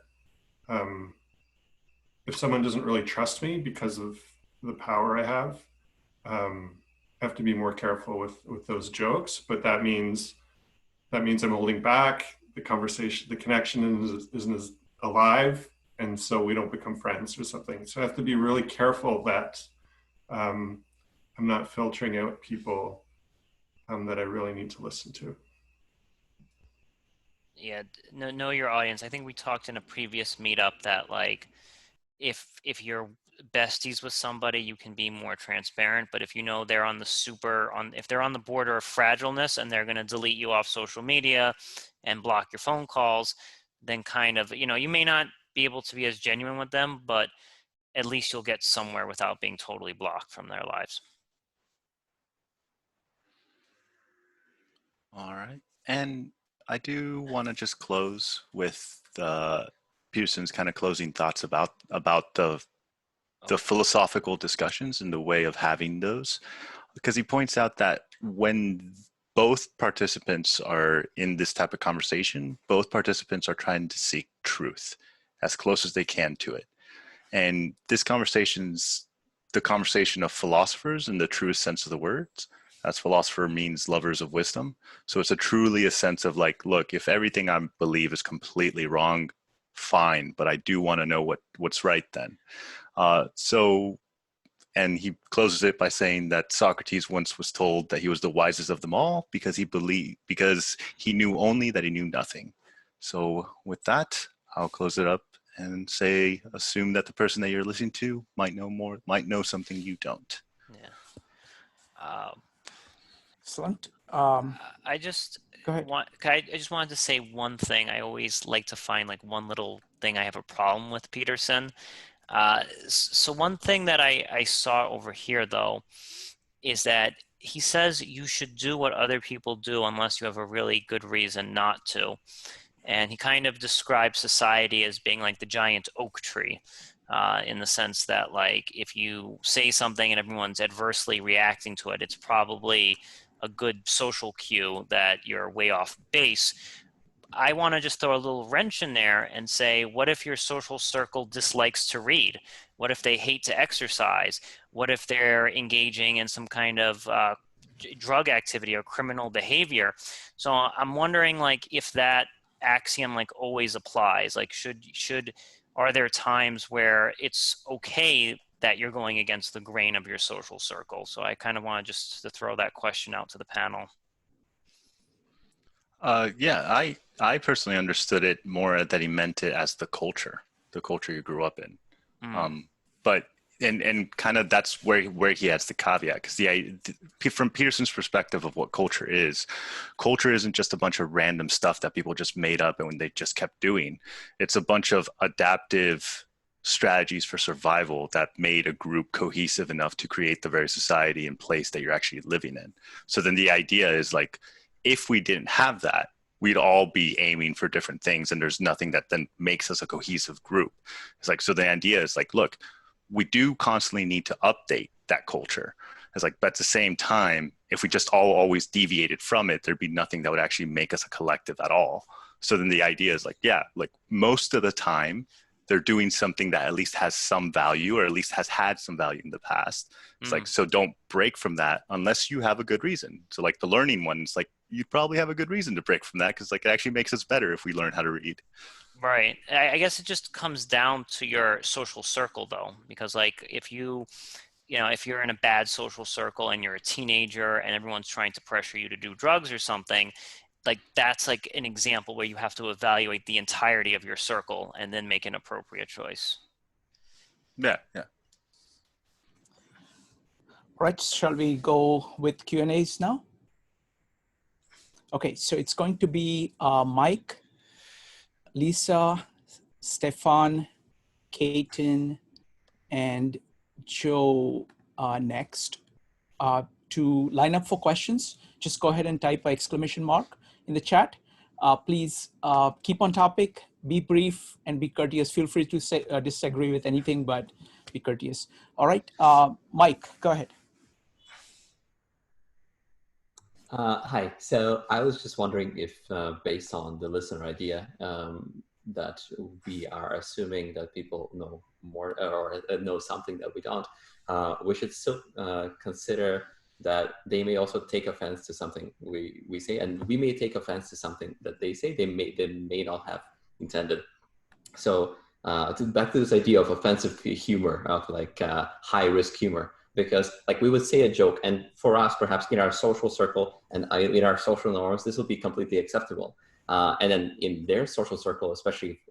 if someone doesn't really trust me because of the power I have to be more careful with those jokes. But that means I'm holding back the conversation, the connection isn't as alive, and so we don't become friends or something. So I have to be really careful that I'm not filtering out people that I really need to listen to. Yeah, know your audience. I think we talked in a previous meetup that, like, if you're besties with somebody, you can be more transparent. But if you know they're if they're on the border of fragileness and they're going to delete you off social media and block your phone calls, then kind of, you know, you may not be able to be as genuine with them, but at least you'll get somewhere without being totally blocked from their lives. All right. And I do want to just close with Peterson's kind of closing thoughts about the philosophical discussions and the way of having those, because he points out that when both participants are in this type of conversation, both participants are trying to seek truth as close as they can to it. And this conversation's the conversation of philosophers in the truest sense of the words. As philosopher means lovers of wisdom. So it's truly a sense of, like, look, if everything I believe is completely wrong, fine, but I do want to know what's right then. And he closes it by saying that Socrates once was told that he was the wisest of them all because he knew only that he knew nothing. So with that, I'll close it up and say, assume that the person that you're listening to might know something you don't. Yeah. Excellent. I just Go ahead. I just wanted to say one thing. I always like to find, like, one little thing I have a problem with Peterson. So one thing that I saw over here, though, is that he says you should do what other people do unless you have a really good reason not to. And he kind of describes society as being like the giant oak tree, in the sense that, like, if you say something and everyone's adversely reacting to it, it's probably a good social cue that you're way off base. I want to just throw a little wrench in there and say, what if your social circle dislikes to read? What if they hate to exercise? What if they're engaging in some kind of drug activity or criminal behavior? So I'm wondering, like, if that axiom like always applies. Like, are there times where it's okay that you're going against the grain of your social circle? So I kind of want just to throw that question out to the panel. Yeah, I personally understood it more that he meant it as the culture you grew up in. But and kind of that's where he has the caveat, because from Peterson's perspective of what culture isn't just a bunch of random stuff that people just made up and when they just kept doing. It's a bunch of adaptive strategies for survival that made a group cohesive enough to create the very society and place that you're actually living in. So then the idea is like, if we didn't have that, we'd all be aiming for different things, and there's nothing that then makes us a cohesive group. It's like, so the idea is like, look, we do constantly need to update that culture. It's like, but at the same time, if we just all always deviated from it, there'd be nothing that would actually make us a collective at all. So then the idea is like, yeah, like most of the time, they're doing something that at least has some value, or at least has had some value in the past. It's like, so don't break from that unless you have a good reason. So like the learning one, it's like, you'd probably have a good reason to break from that, because like it actually makes us better if we learn how to read. Right. I guess it just comes down to your social circle, though, because like if you're in a bad social circle and you're a teenager and everyone's trying to pressure you to do drugs or something, like that's like an example where you have to evaluate the entirety of your circle and then make an appropriate choice. Yeah. Right, shall we go with Q&As now? Okay, so it's going to be Mike, Lisa, Stefan, Kaiten, and Joe next. To line up for questions, just go ahead and type an exclamation mark in the chat. Please keep on topic, be brief, and be courteous. Feel free to say, disagree with anything, but be courteous. All right, Mike, go ahead. Hi. So I was just wondering if, based on the listener idea, that we are assuming that people know more or know something that we don't, we should still consider that they may also take offense to something we say, and we may take offense to something that they say they may not have intended. So back to this idea of offensive humor, of like high risk humor. Because like we would say a joke, and for us, perhaps in our social circle and in our social norms, this will be completely acceptable. And then in their social circle, especially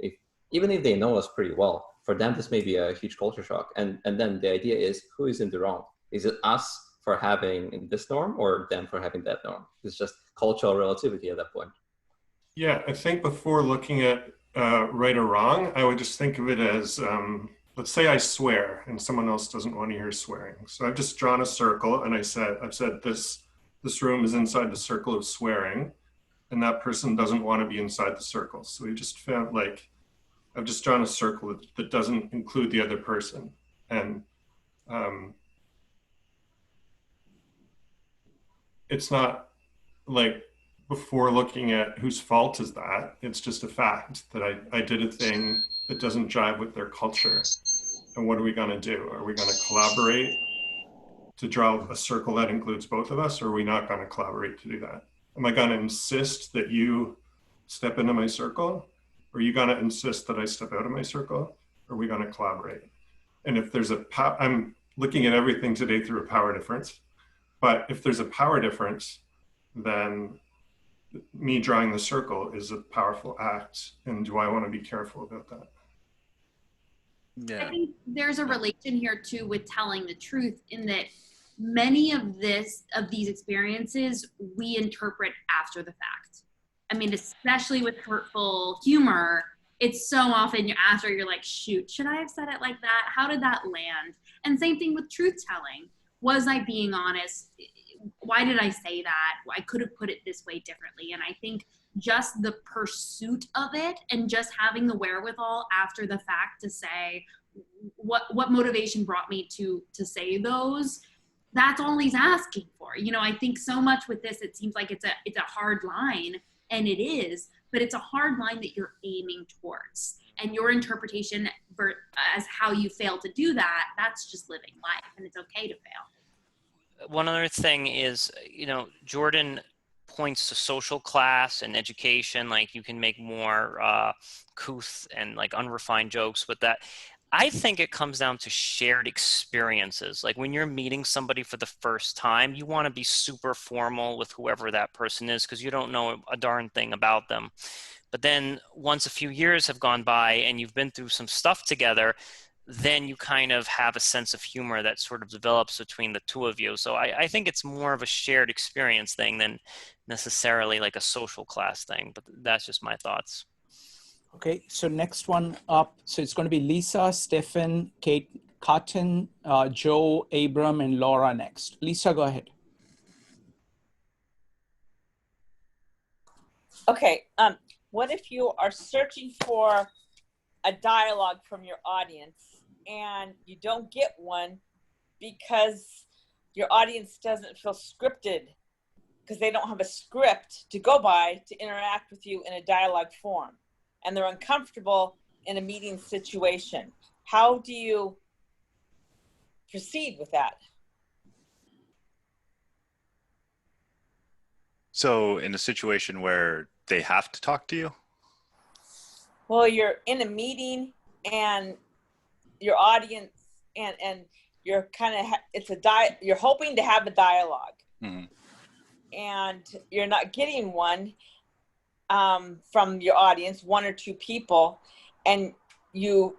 even if they know us pretty well, for them, this may be a huge culture shock. And then the idea is, who is in the wrong? Is it us for having this norm, or them for having that norm? It's just cultural relativity at that point. Yeah, I think before looking at right or wrong, I would just think of it as, let's say I swear and someone else doesn't want to hear swearing. So I've just drawn a circle and I've said this room is inside the circle of swearing, and that person doesn't want to be inside the circle. So we just found, like, I've just drawn a circle that doesn't include the other person. And it's not like before looking at whose fault is that, it's just a fact that I did a thing that doesn't jive with their culture. And what are we going to do? Are we going to collaborate to draw a circle that includes both of us, or are we not going to collaborate to do that? Am I going to insist that you step into my circle? Or are you going to insist that I step out of my circle? Or are we going to collaborate? And if there's I'm looking at everything today through a power difference, but if there's a power difference, then me drawing the circle is a powerful act. And do I want to be careful about that? I think there's a relation here too with telling the truth, in that many of these experiences we interpret after the fact. I mean, especially with hurtful humor, it's so often after you're like, shoot, should I have said it like that? How did that land? And same thing with truth telling. Was I being honest? Why did I say that? I could have put it this way differently. And I think just the pursuit of it and just having the wherewithal after the fact to say what motivation brought me to say those, that's all he's asking for. You know, I think so much with this, it seems like it's a hard line, and it is, but it's a hard line that you're aiming towards. And your interpretation as how you fail to do that, that's just living life, and it's okay to fail. One other thing is, Jordan points to social class and education, like you can make more couth and like unrefined jokes with that. I think it comes down to shared experiences. Like when you're meeting somebody for the first time, you want to be super formal with whoever that person is because you don't know a darn thing about them. But then once a few years have gone by and you've been through some stuff together, then you kind of have a sense of humor that sort of develops between the two of you. So I think it's more of a shared experience thing than necessarily like a social class thing, but that's just my thoughts. Okay, so next one up, so it's going to be Lisa, Stefan, Kate, Cotton, Joe, Abram, and Laura next. Lisa, go ahead. Okay, what if you are searching for a dialogue from your audience and you don't get one because your audience doesn't feel scripted because they don't have a script to go by to interact with you in a dialogue form, and they're uncomfortable in a meeting situation? How do you proceed with that? So in a situation where they have to talk to you? Well, you're in a meeting and your audience and you're kind of, you're hoping to have a dialogue. Mm-hmm. And you're not getting one from your audience, one or two people, and you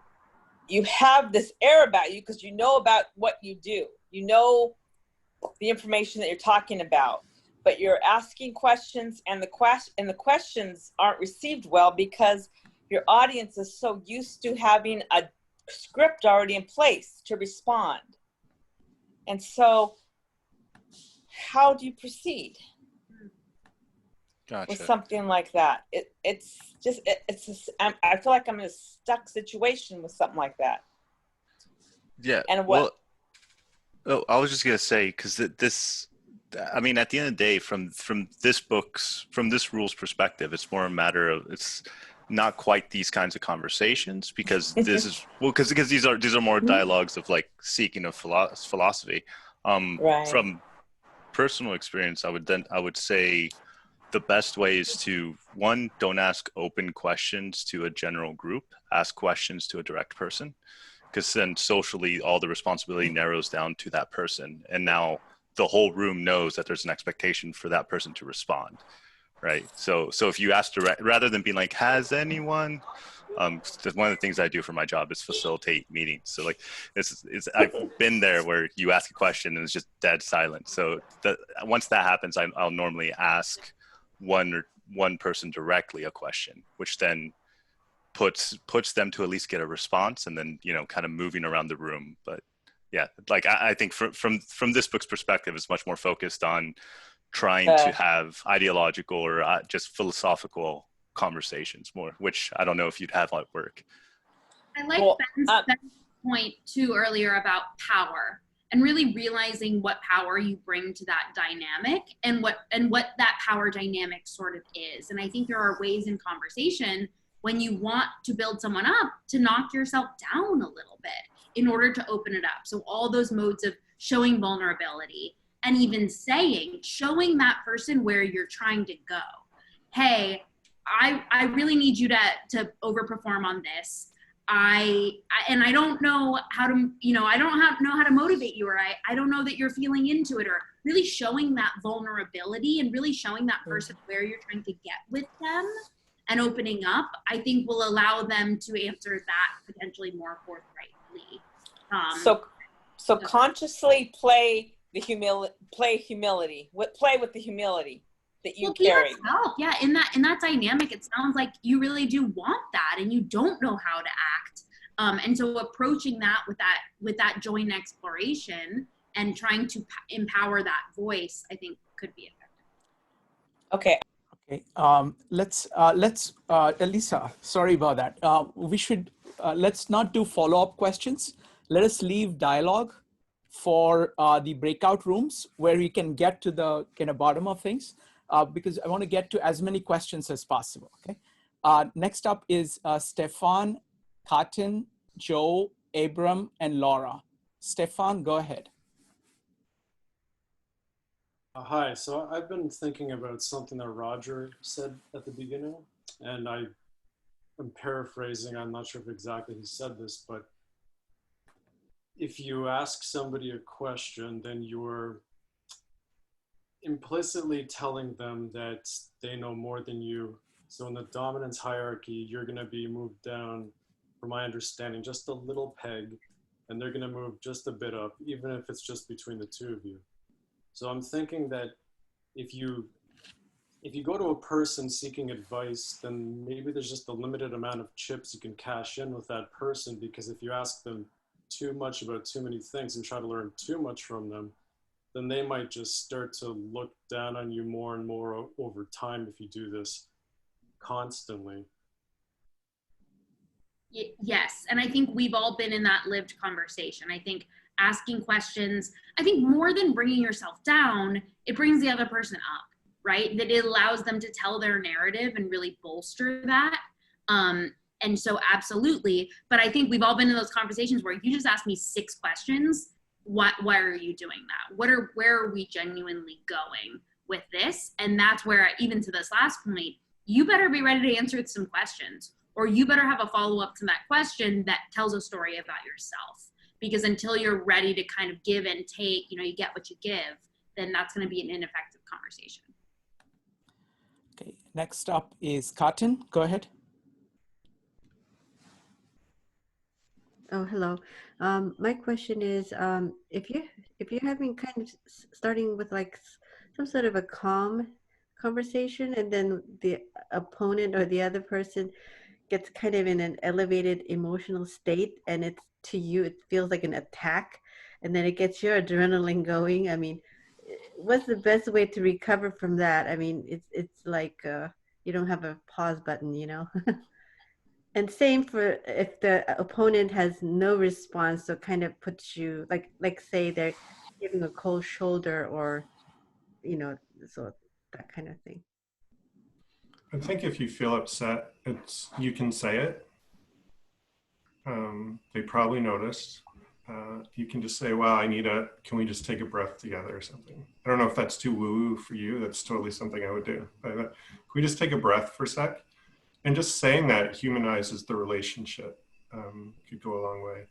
have this air about you because you know about what you do. You know the information that you're talking about, but you're asking questions, and the questions aren't received well because your audience is so used to having a script already in place to respond. And so how do you proceed? Gotcha. With something like that? I feel like I'm in a stuck situation with something like that. Yeah. And what? Well, I was just gonna say, because I mean, at the end of the day, from this rule's perspective, it's more a matter of, it's not quite these kinds of conversations because this is because these are more dialogues of like seeking of philosophy. Right. From personal experience, I would say the best way is to, one, don't ask open questions to a general group, ask questions to a direct person, because then socially all the responsibility narrows down to that person, and now the whole room knows that there's an expectation for that person to respond, right? So if you ask direct, rather than being like, has anyone, one of the things I do for my job is facilitate meetings. So like I've been there where you ask a question and it's just dead silent. So once that happens, I'll normally ask one person directly a question, which then puts them to at least get a response, and then kind of moving around the room. But yeah, like I think from this book's perspective, it's much more focused on trying to have ideological or just philosophical conversations more, which I don't know if you'd have at work. I like Ben's point too earlier about power, and really realizing what power you bring to that dynamic and what that power dynamic sort of is. And I think there are ways in conversation when you want to build someone up to knock yourself down a little bit in order to open it up. So all those modes of showing vulnerability and even showing that person where you're trying to go. Hey, I really need you to overperform on this. I don't know how to, I don't know how to motivate you, or I don't know that you're feeling into it, or really showing that vulnerability and really showing that person where you're trying to get with them and opening up, I think will allow them to answer that potentially more forthrightly. So consciously play humility, play with the humility that you carry. Yeah, in that dynamic, it sounds like you really do want that, and you don't know how to act. And so approaching that with that joint exploration and trying to empower that voice, I think could be effective. Okay. Okay. Let's Elisa, sorry about that. We should let's not do follow-up questions. Let us leave dialogue for the breakout rooms where we can get to the kind of bottom of things, because I want to get to as many questions as possible. Okay. Next up is Stefan, Katin, Joe, Abram, and Laura. Stefan, go ahead. Hi, so I've been thinking about something that Roger said at the beginning, and I'm paraphrasing, I'm not sure if exactly he said this, but if you ask somebody a question, then you're implicitly telling them that they know more than you. So in the dominance hierarchy, you're going to be moved down, from my understanding, just a little peg, and they're going to move just a bit up, even if it's just between the two of you. So I'm thinking that if you go to a person seeking advice, then maybe there's just a limited amount of chips you can cash in with that person, because if you ask them too much about too many things and try to learn too much from them, then they might just start to look down on you more and more over time if you do this constantly. Yes, and I think we've all been in that lived conversation. I think asking questions, I think more than bringing yourself down, it brings the other person up, right? That it allows them to tell their narrative and really bolster that. And so absolutely, but I think we've all been in those conversations where you just ask me 6 questions. Why are you doing that? Where are we genuinely going with this? And that's where, even to this last point, you better be ready to answer some questions, or you better have a follow-up to that question that tells a story about yourself. Because until you're ready to kind of give and take, you get what you give, then that's going to be an ineffective conversation. Okay, next up is Katin. Go ahead. Oh, hello. My question is, if you're having kind of starting with like some sort of a calm conversation, and then the opponent or the other person gets kind of in an elevated emotional state, and it's to you, it feels like an attack, and then it gets your adrenaline going. I mean, what's the best way to recover from that? I mean, it's like you don't have a pause button, And same for if the opponent has no response, so kind of puts you like say they're giving a cold shoulder, or so that kind of thing. I think if you feel upset, you can say it. They probably noticed. You can just say, "Wow, can we just take a breath together," or something. I don't know if that's too woo-woo for you. That's totally something I would do. But can we just take a breath for a sec? And just saying that humanizes the relationship. Could go a long way.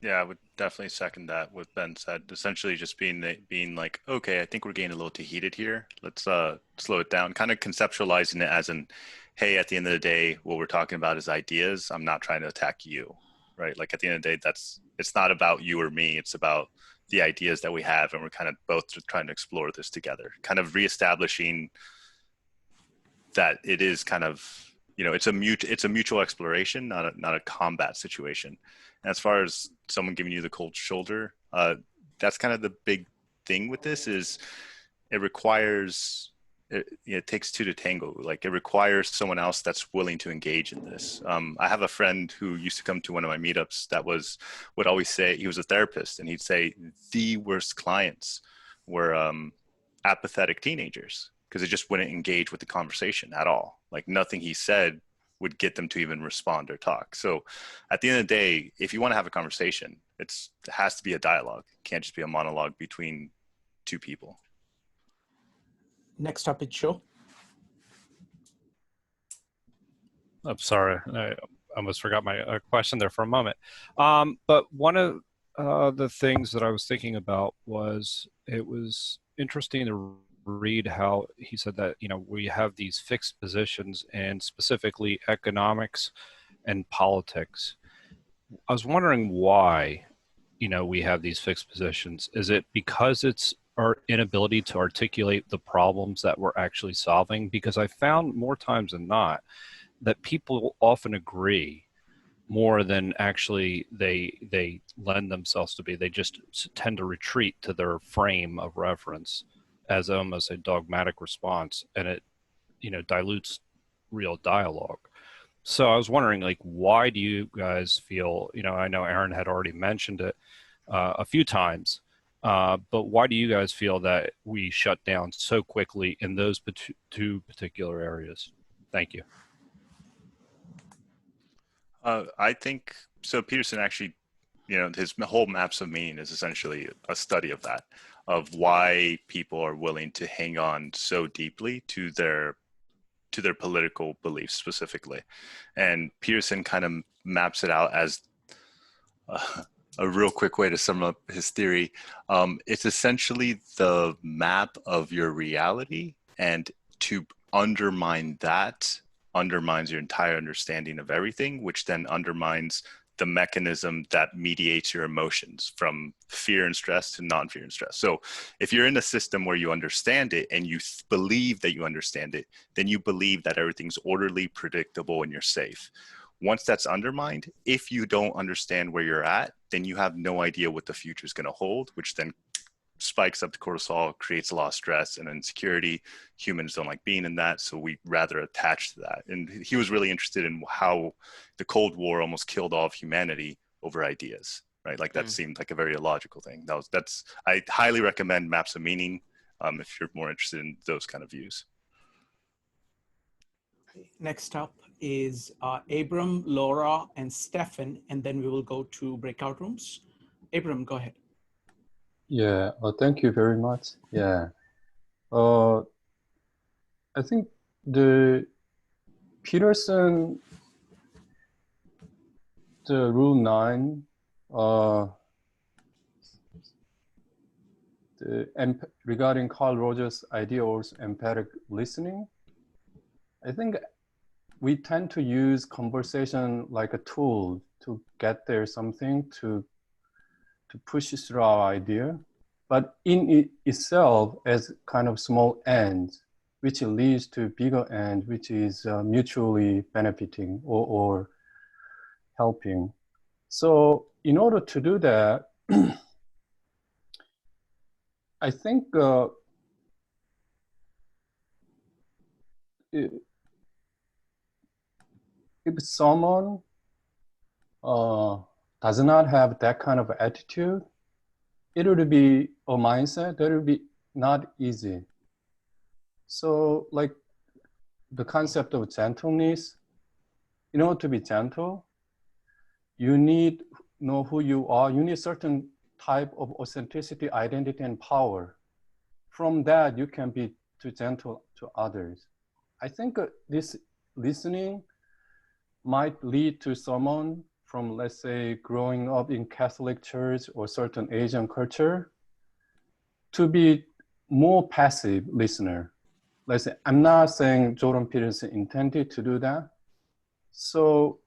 Yeah, I would definitely second that, what Ben said. Essentially just being like, okay, I think we're getting a little too heated here. Let's slow it down. Kind of conceptualizing it as in, hey, at the end of the day, what we're talking about is ideas. I'm not trying to attack you, right? Like at the end of the day, it's not about you or me. It's about the ideas that we have, and we're kind of both just trying to explore this together. Kind of reestablishing that it is kind of, it's a mutual exploration, not a combat situation. And as far as someone giving you the cold shoulder, that's kind of the big thing with this is it takes 2 to tango. Like it requires someone else that's willing to engage in this. I have a friend who used to come to one of my meetups that would always say, he was a therapist, and he'd say the worst clients were apathetic teenagers, because they just wouldn't engage with the conversation at all. Like nothing he said would get them to even respond or talk. So at the end of the day, if you want to have a conversation, it has to be a dialogue. It can't just be a monologue between 2 people. Next up is Joe. I'm sorry, I almost forgot my question there for a moment. But one of the things that I was thinking about was, it was interesting to read how he said that, we have these fixed positions, and specifically economics and politics. I was wondering why, we have these fixed positions. Is it because it's our inability to articulate the problems that we're actually solving? Because I found more times than not that people often agree more than actually they lend themselves to be. They just tend to retreat to their frame of reference as almost a dogmatic response, and it dilutes real dialogue. So I was wondering, like, why do you guys feel, I know Aaron had already mentioned it a few times, but why do you guys feel that we shut down so quickly in those 2 particular areas? Thank you. I think so. Peterson actually, his whole maps of meaning is essentially a study of that, of why people are willing to hang on so deeply to their political beliefs specifically. And Peterson kind of maps it out as a real quick way to sum up his theory. It's essentially the map of your reality, and to undermine that undermines your entire understanding of everything, which then undermines the mechanism that mediates your emotions from fear and stress to non-fear and stress. So if you're in a system where you understand it and you believe that you understand it, then you believe that everything's orderly, predictable, and you're safe. Once that's undermined, if you don't understand where you're at, then you have no idea what the future is going to hold, which then spikes up the cortisol, creates a lot of stress and insecurity. Humans don't like being in that, so we rather attach to that. And he was really interested in how the Cold War almost killed all of humanity over ideas, right? Like that seemed like a very illogical thing. I highly recommend Maps of Meaning if you're more interested in those kind of views. Next up is Abram, Laura, and Stefan, and then we will go to breakout rooms. Abram, go ahead. Yeah, thank you very much. Yeah, I think the Peterson, the Rule 9, regarding Carl Rogers' idea of empathic listening, I think we tend to use conversation like a tool to get there, something to push through our idea, but in itself as kind of small ends, which leads to bigger end, which is mutually benefiting or helping. So in order to do that, I think if someone does not have that kind of attitude, it would be a mindset that would be not easy. So like the concept of gentleness, in order to be gentle, you need to know who you are. You need certain type of authenticity, identity, and power. From that, you can be too gentle to others. I think this listening might lead to someone from, let's say, growing up in Catholic church or certain Asian culture to be more passive listener. Let's say, I'm not saying Jordan Peterson intended to do that. So,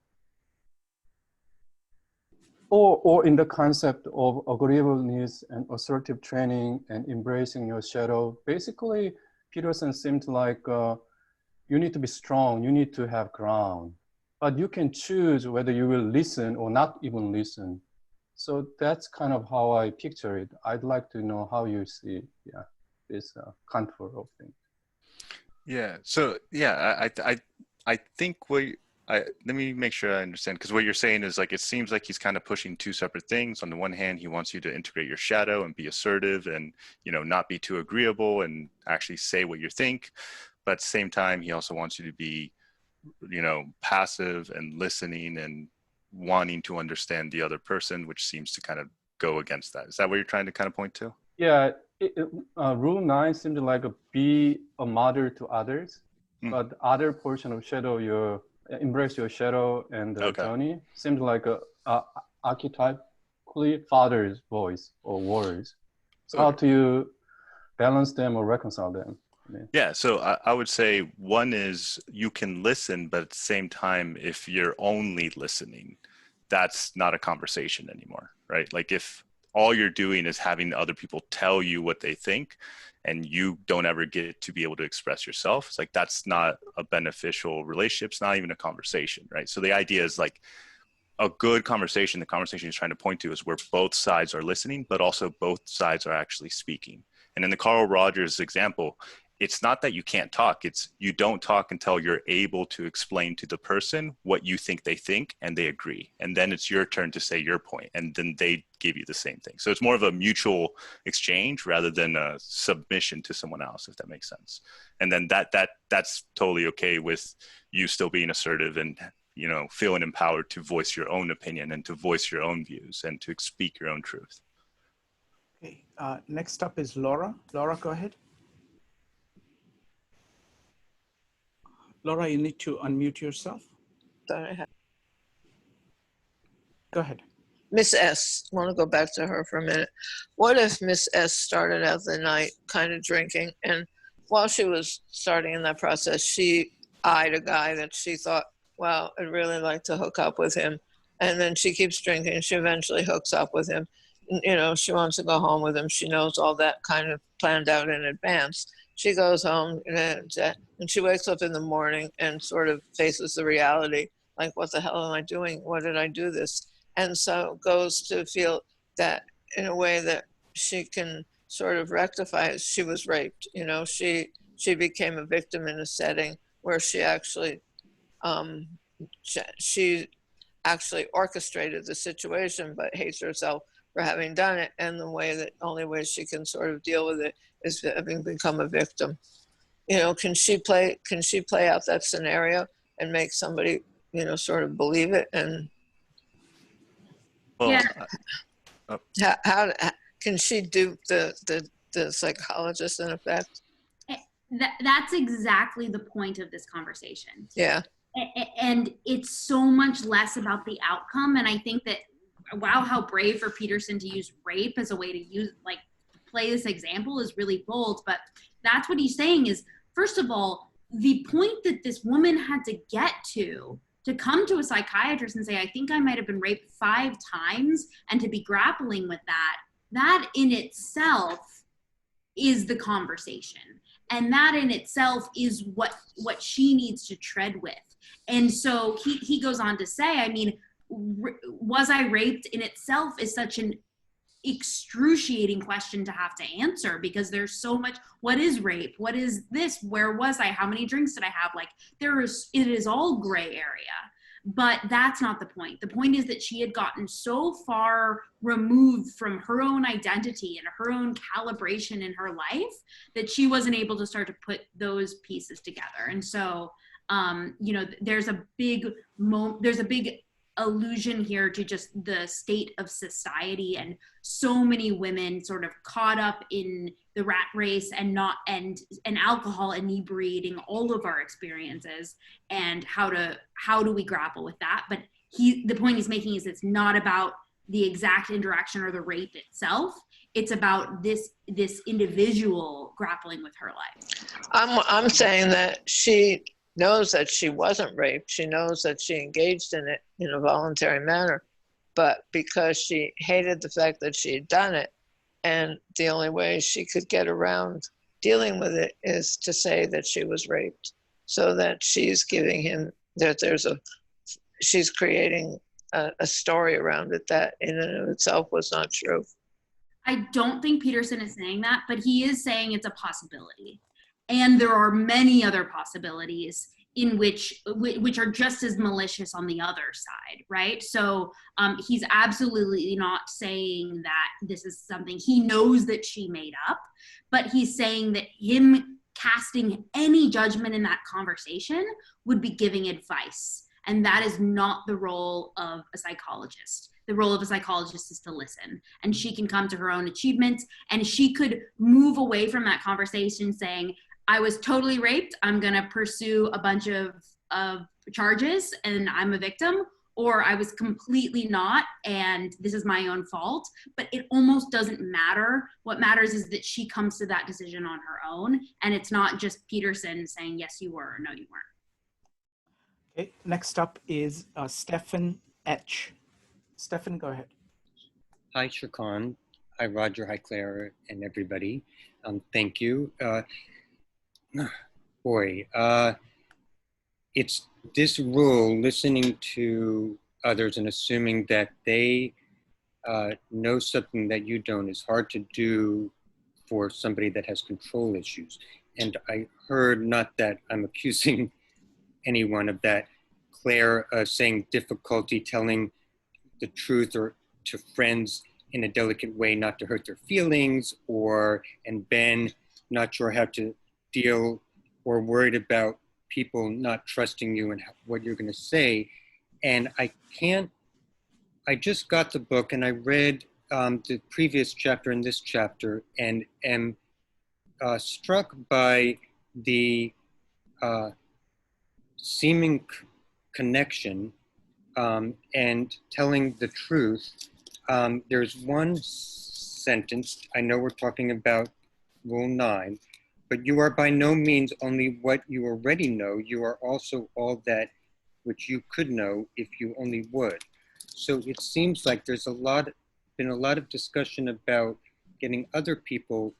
or in the concept of agreeableness and assertive training and embracing your shadow, basically Peterson seemed like you need to be strong, you need to have ground. But you can choose whether you will listen or not even listen. So that's kind of how I picture it. I'd like to know how you see this contour of things. Yeah. So yeah, I think let me make sure I understand, because what you're saying is like it seems like he's kind of pushing two separate things. On the one hand, he wants you to integrate your shadow and be assertive and not be too agreeable and actually say what you think. But at the same time, he also wants you to be passive and listening and wanting to understand the other person, which seems to kind of go against that. Is that what you're trying to kind of point to? Yeah, Rule 9 seemed like be a model to others, but the other portion of shadow, you embrace your shadow and journey, seems like a archetypically father's voice or words. So how do you balance them or reconcile them? Yeah, so I would say one is you can listen, but at the same time, if you're only listening, that's not a conversation anymore, right? Like if all you're doing is having other people tell you what they think and you don't ever get to be able to express yourself, it's like that's not a beneficial relationship. It's not even a conversation, right? So the idea is like a good conversation, the conversation he's trying to point to is where both sides are listening, but also both sides are actually speaking. And in the Carl Rogers example, it's not that you can't talk, it's you don't talk until you're able to explain to the person what you think they think and they agree. And then it's your turn to say your point, and then they give you the same thing. So it's more of a mutual exchange rather than a submission to someone else, if that makes sense. And then that's totally okay with you still being assertive and, you know, feeling empowered to voice your own opinion and to voice your own views and to speak your own truth. Okay, next up is Laura. Laura, go ahead. Laura, you need to unmute yourself. Sorry. Go ahead. Miss S, I want to go back to her for a minute. What if Miss S started out the night kind of drinking, and while she was starting in that process, she eyed a guy that she thought, wow, I'd really like to hook up with him. And then she keeps drinking. She eventually hooks up with him. You know, she wants to go home with him. She knows all that kind of planned out in advance. She goes home and she wakes up in the morning and sort of faces the reality, like, what the hell am I doing? Why did I do this? And so goes to feel that in a way that she can sort of rectify it. She was raped. You know, she became a victim in a setting where she actually she actually orchestrated the situation, but hates herself for having done it. And the only way she can sort of deal with it is having become a victim. You know, can she play out that scenario and make somebody, you know, sort of believe it? And Well, Yeah. how can she dupe the psychologist in effect? That's exactly the point of this conversation. Yeah. And it's so much less about the outcome. And I think that, wow, how brave for Peterson to use rape as a way to use, like, play this example is really bold. But that's what he's saying is, first of all, the point that this woman had to get to come to a psychiatrist and say, I think I might have been raped 5 times, and to be grappling with that in itself is the conversation. And that in itself is what she needs to tread with. And so he goes on to say, I mean, was I raped in itself is such an excruciating question to have to answer, because there's so much. What is rape? What is this? Where was I? How many drinks did I have? Like, it is all gray area. But that's not the point. The point is that she had gotten so far removed from her own identity and her own calibration in her life that she wasn't able to start to put those pieces together. And so, you know, there's a big allusion here to just the state of society, and so many women sort of caught up in the rat race and alcohol inebriating all of our experiences, and how do we grapple with that? But the point he's making is it's not about the exact interaction or the rape itself. It's about this individual grappling with her life. I'm saying that she knows that she wasn't raped. She knows that she engaged in it in a voluntary manner, but because she hated the fact that she had done it, and the only way she could get around dealing with it is to say that she was raped, so that she's giving him that she's creating a story around it that in and of itself was not true. I don't think Peterson is saying that, but he is saying it's a possibility. And there are many other possibilities in which are just as malicious on the other side, right? So he's absolutely not saying that this is something he knows that she made up, but he's saying that him casting any judgment in that conversation would be giving advice. And that is not the role of a psychologist. The role of a psychologist is to listen, and she can come to her own achievements, and she could move away from that conversation saying, I was totally raped, I'm gonna pursue a bunch of charges and I'm a victim, or I was completely not and this is my own fault. But it almost doesn't matter. What matters is that she comes to that decision on her own, and it's not just Peterson saying, yes, you were, or no, you weren't. Okay, next up is Stefan Etch. Stefan, go ahead. Hi, Shrikant. Hi, Roger. Hi, Claire, and everybody. Thank you. It's this rule, listening to others and assuming that they know something that you don't, is hard to do for somebody that has control issues. and I heard, not that I'm accusing anyone of that, Claire saying difficulty telling the truth or to friends in a delicate way not to hurt their feelings, and Ben not sure how to deal or worried about people not trusting you and what you're going to say. And I just got the book and I read the previous chapter and this chapter and am struck by the seeming connection and telling the truth. There's one sentence, I know we're talking about Rule 9, but you are by no means only what you already know, you are also all that which you could know if you only would. So it seems like there's been a lot of discussion about getting other people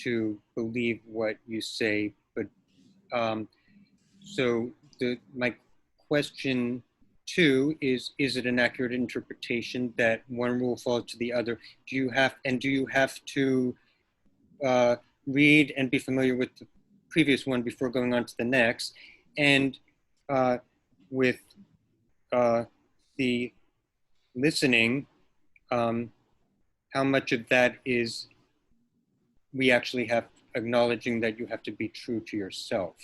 to believe what you say, but so my question 2 is it an accurate interpretation that one rule falls to the other? Do you have to read and be familiar with the previous one before going on to the next? And with the listening, how much of that is we actually have acknowledging that you have to be true to yourself?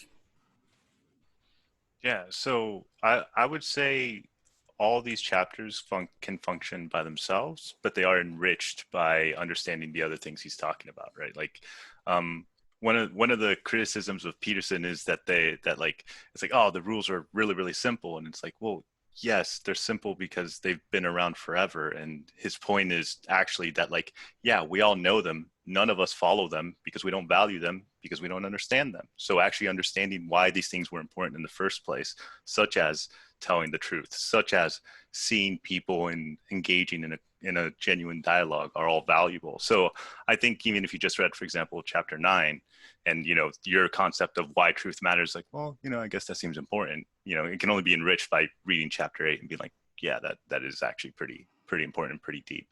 Yeah, so I would say all these chapters can function by themselves, but they are enriched by understanding the other things he's talking about, right? Like, one of the criticisms of Peterson is that it's like, oh, the rules are really, really simple, and it's like, well, yes, they're simple because they've been around forever. And his point is actually that, like, yeah, we all know them. None of us follow them because we don't value them, because we don't understand them. So actually understanding why these things were important in the first place, such as telling the truth, such as seeing people and engaging in a genuine dialogue, are all valuable. So I think even if you just read, for example, chapter 9, and your concept of why truth matters, like, well, I guess that seems important. It can only be enriched by reading chapter 8 and being like, yeah, that is actually pretty important and pretty deep.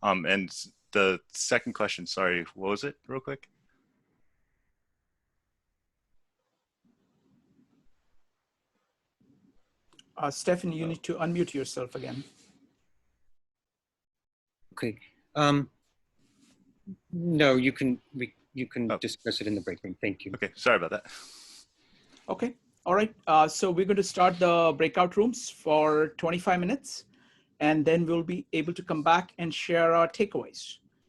And the second question, sorry, what was it, real quick? Stephanie, you need to unmute yourself again. Okay. No, you can discuss it in the break room. Thank you. Okay, sorry about that. Okay, all right. So we're going to start the breakout rooms for 25 minutes, and then we'll be able to come back and share our takeaways.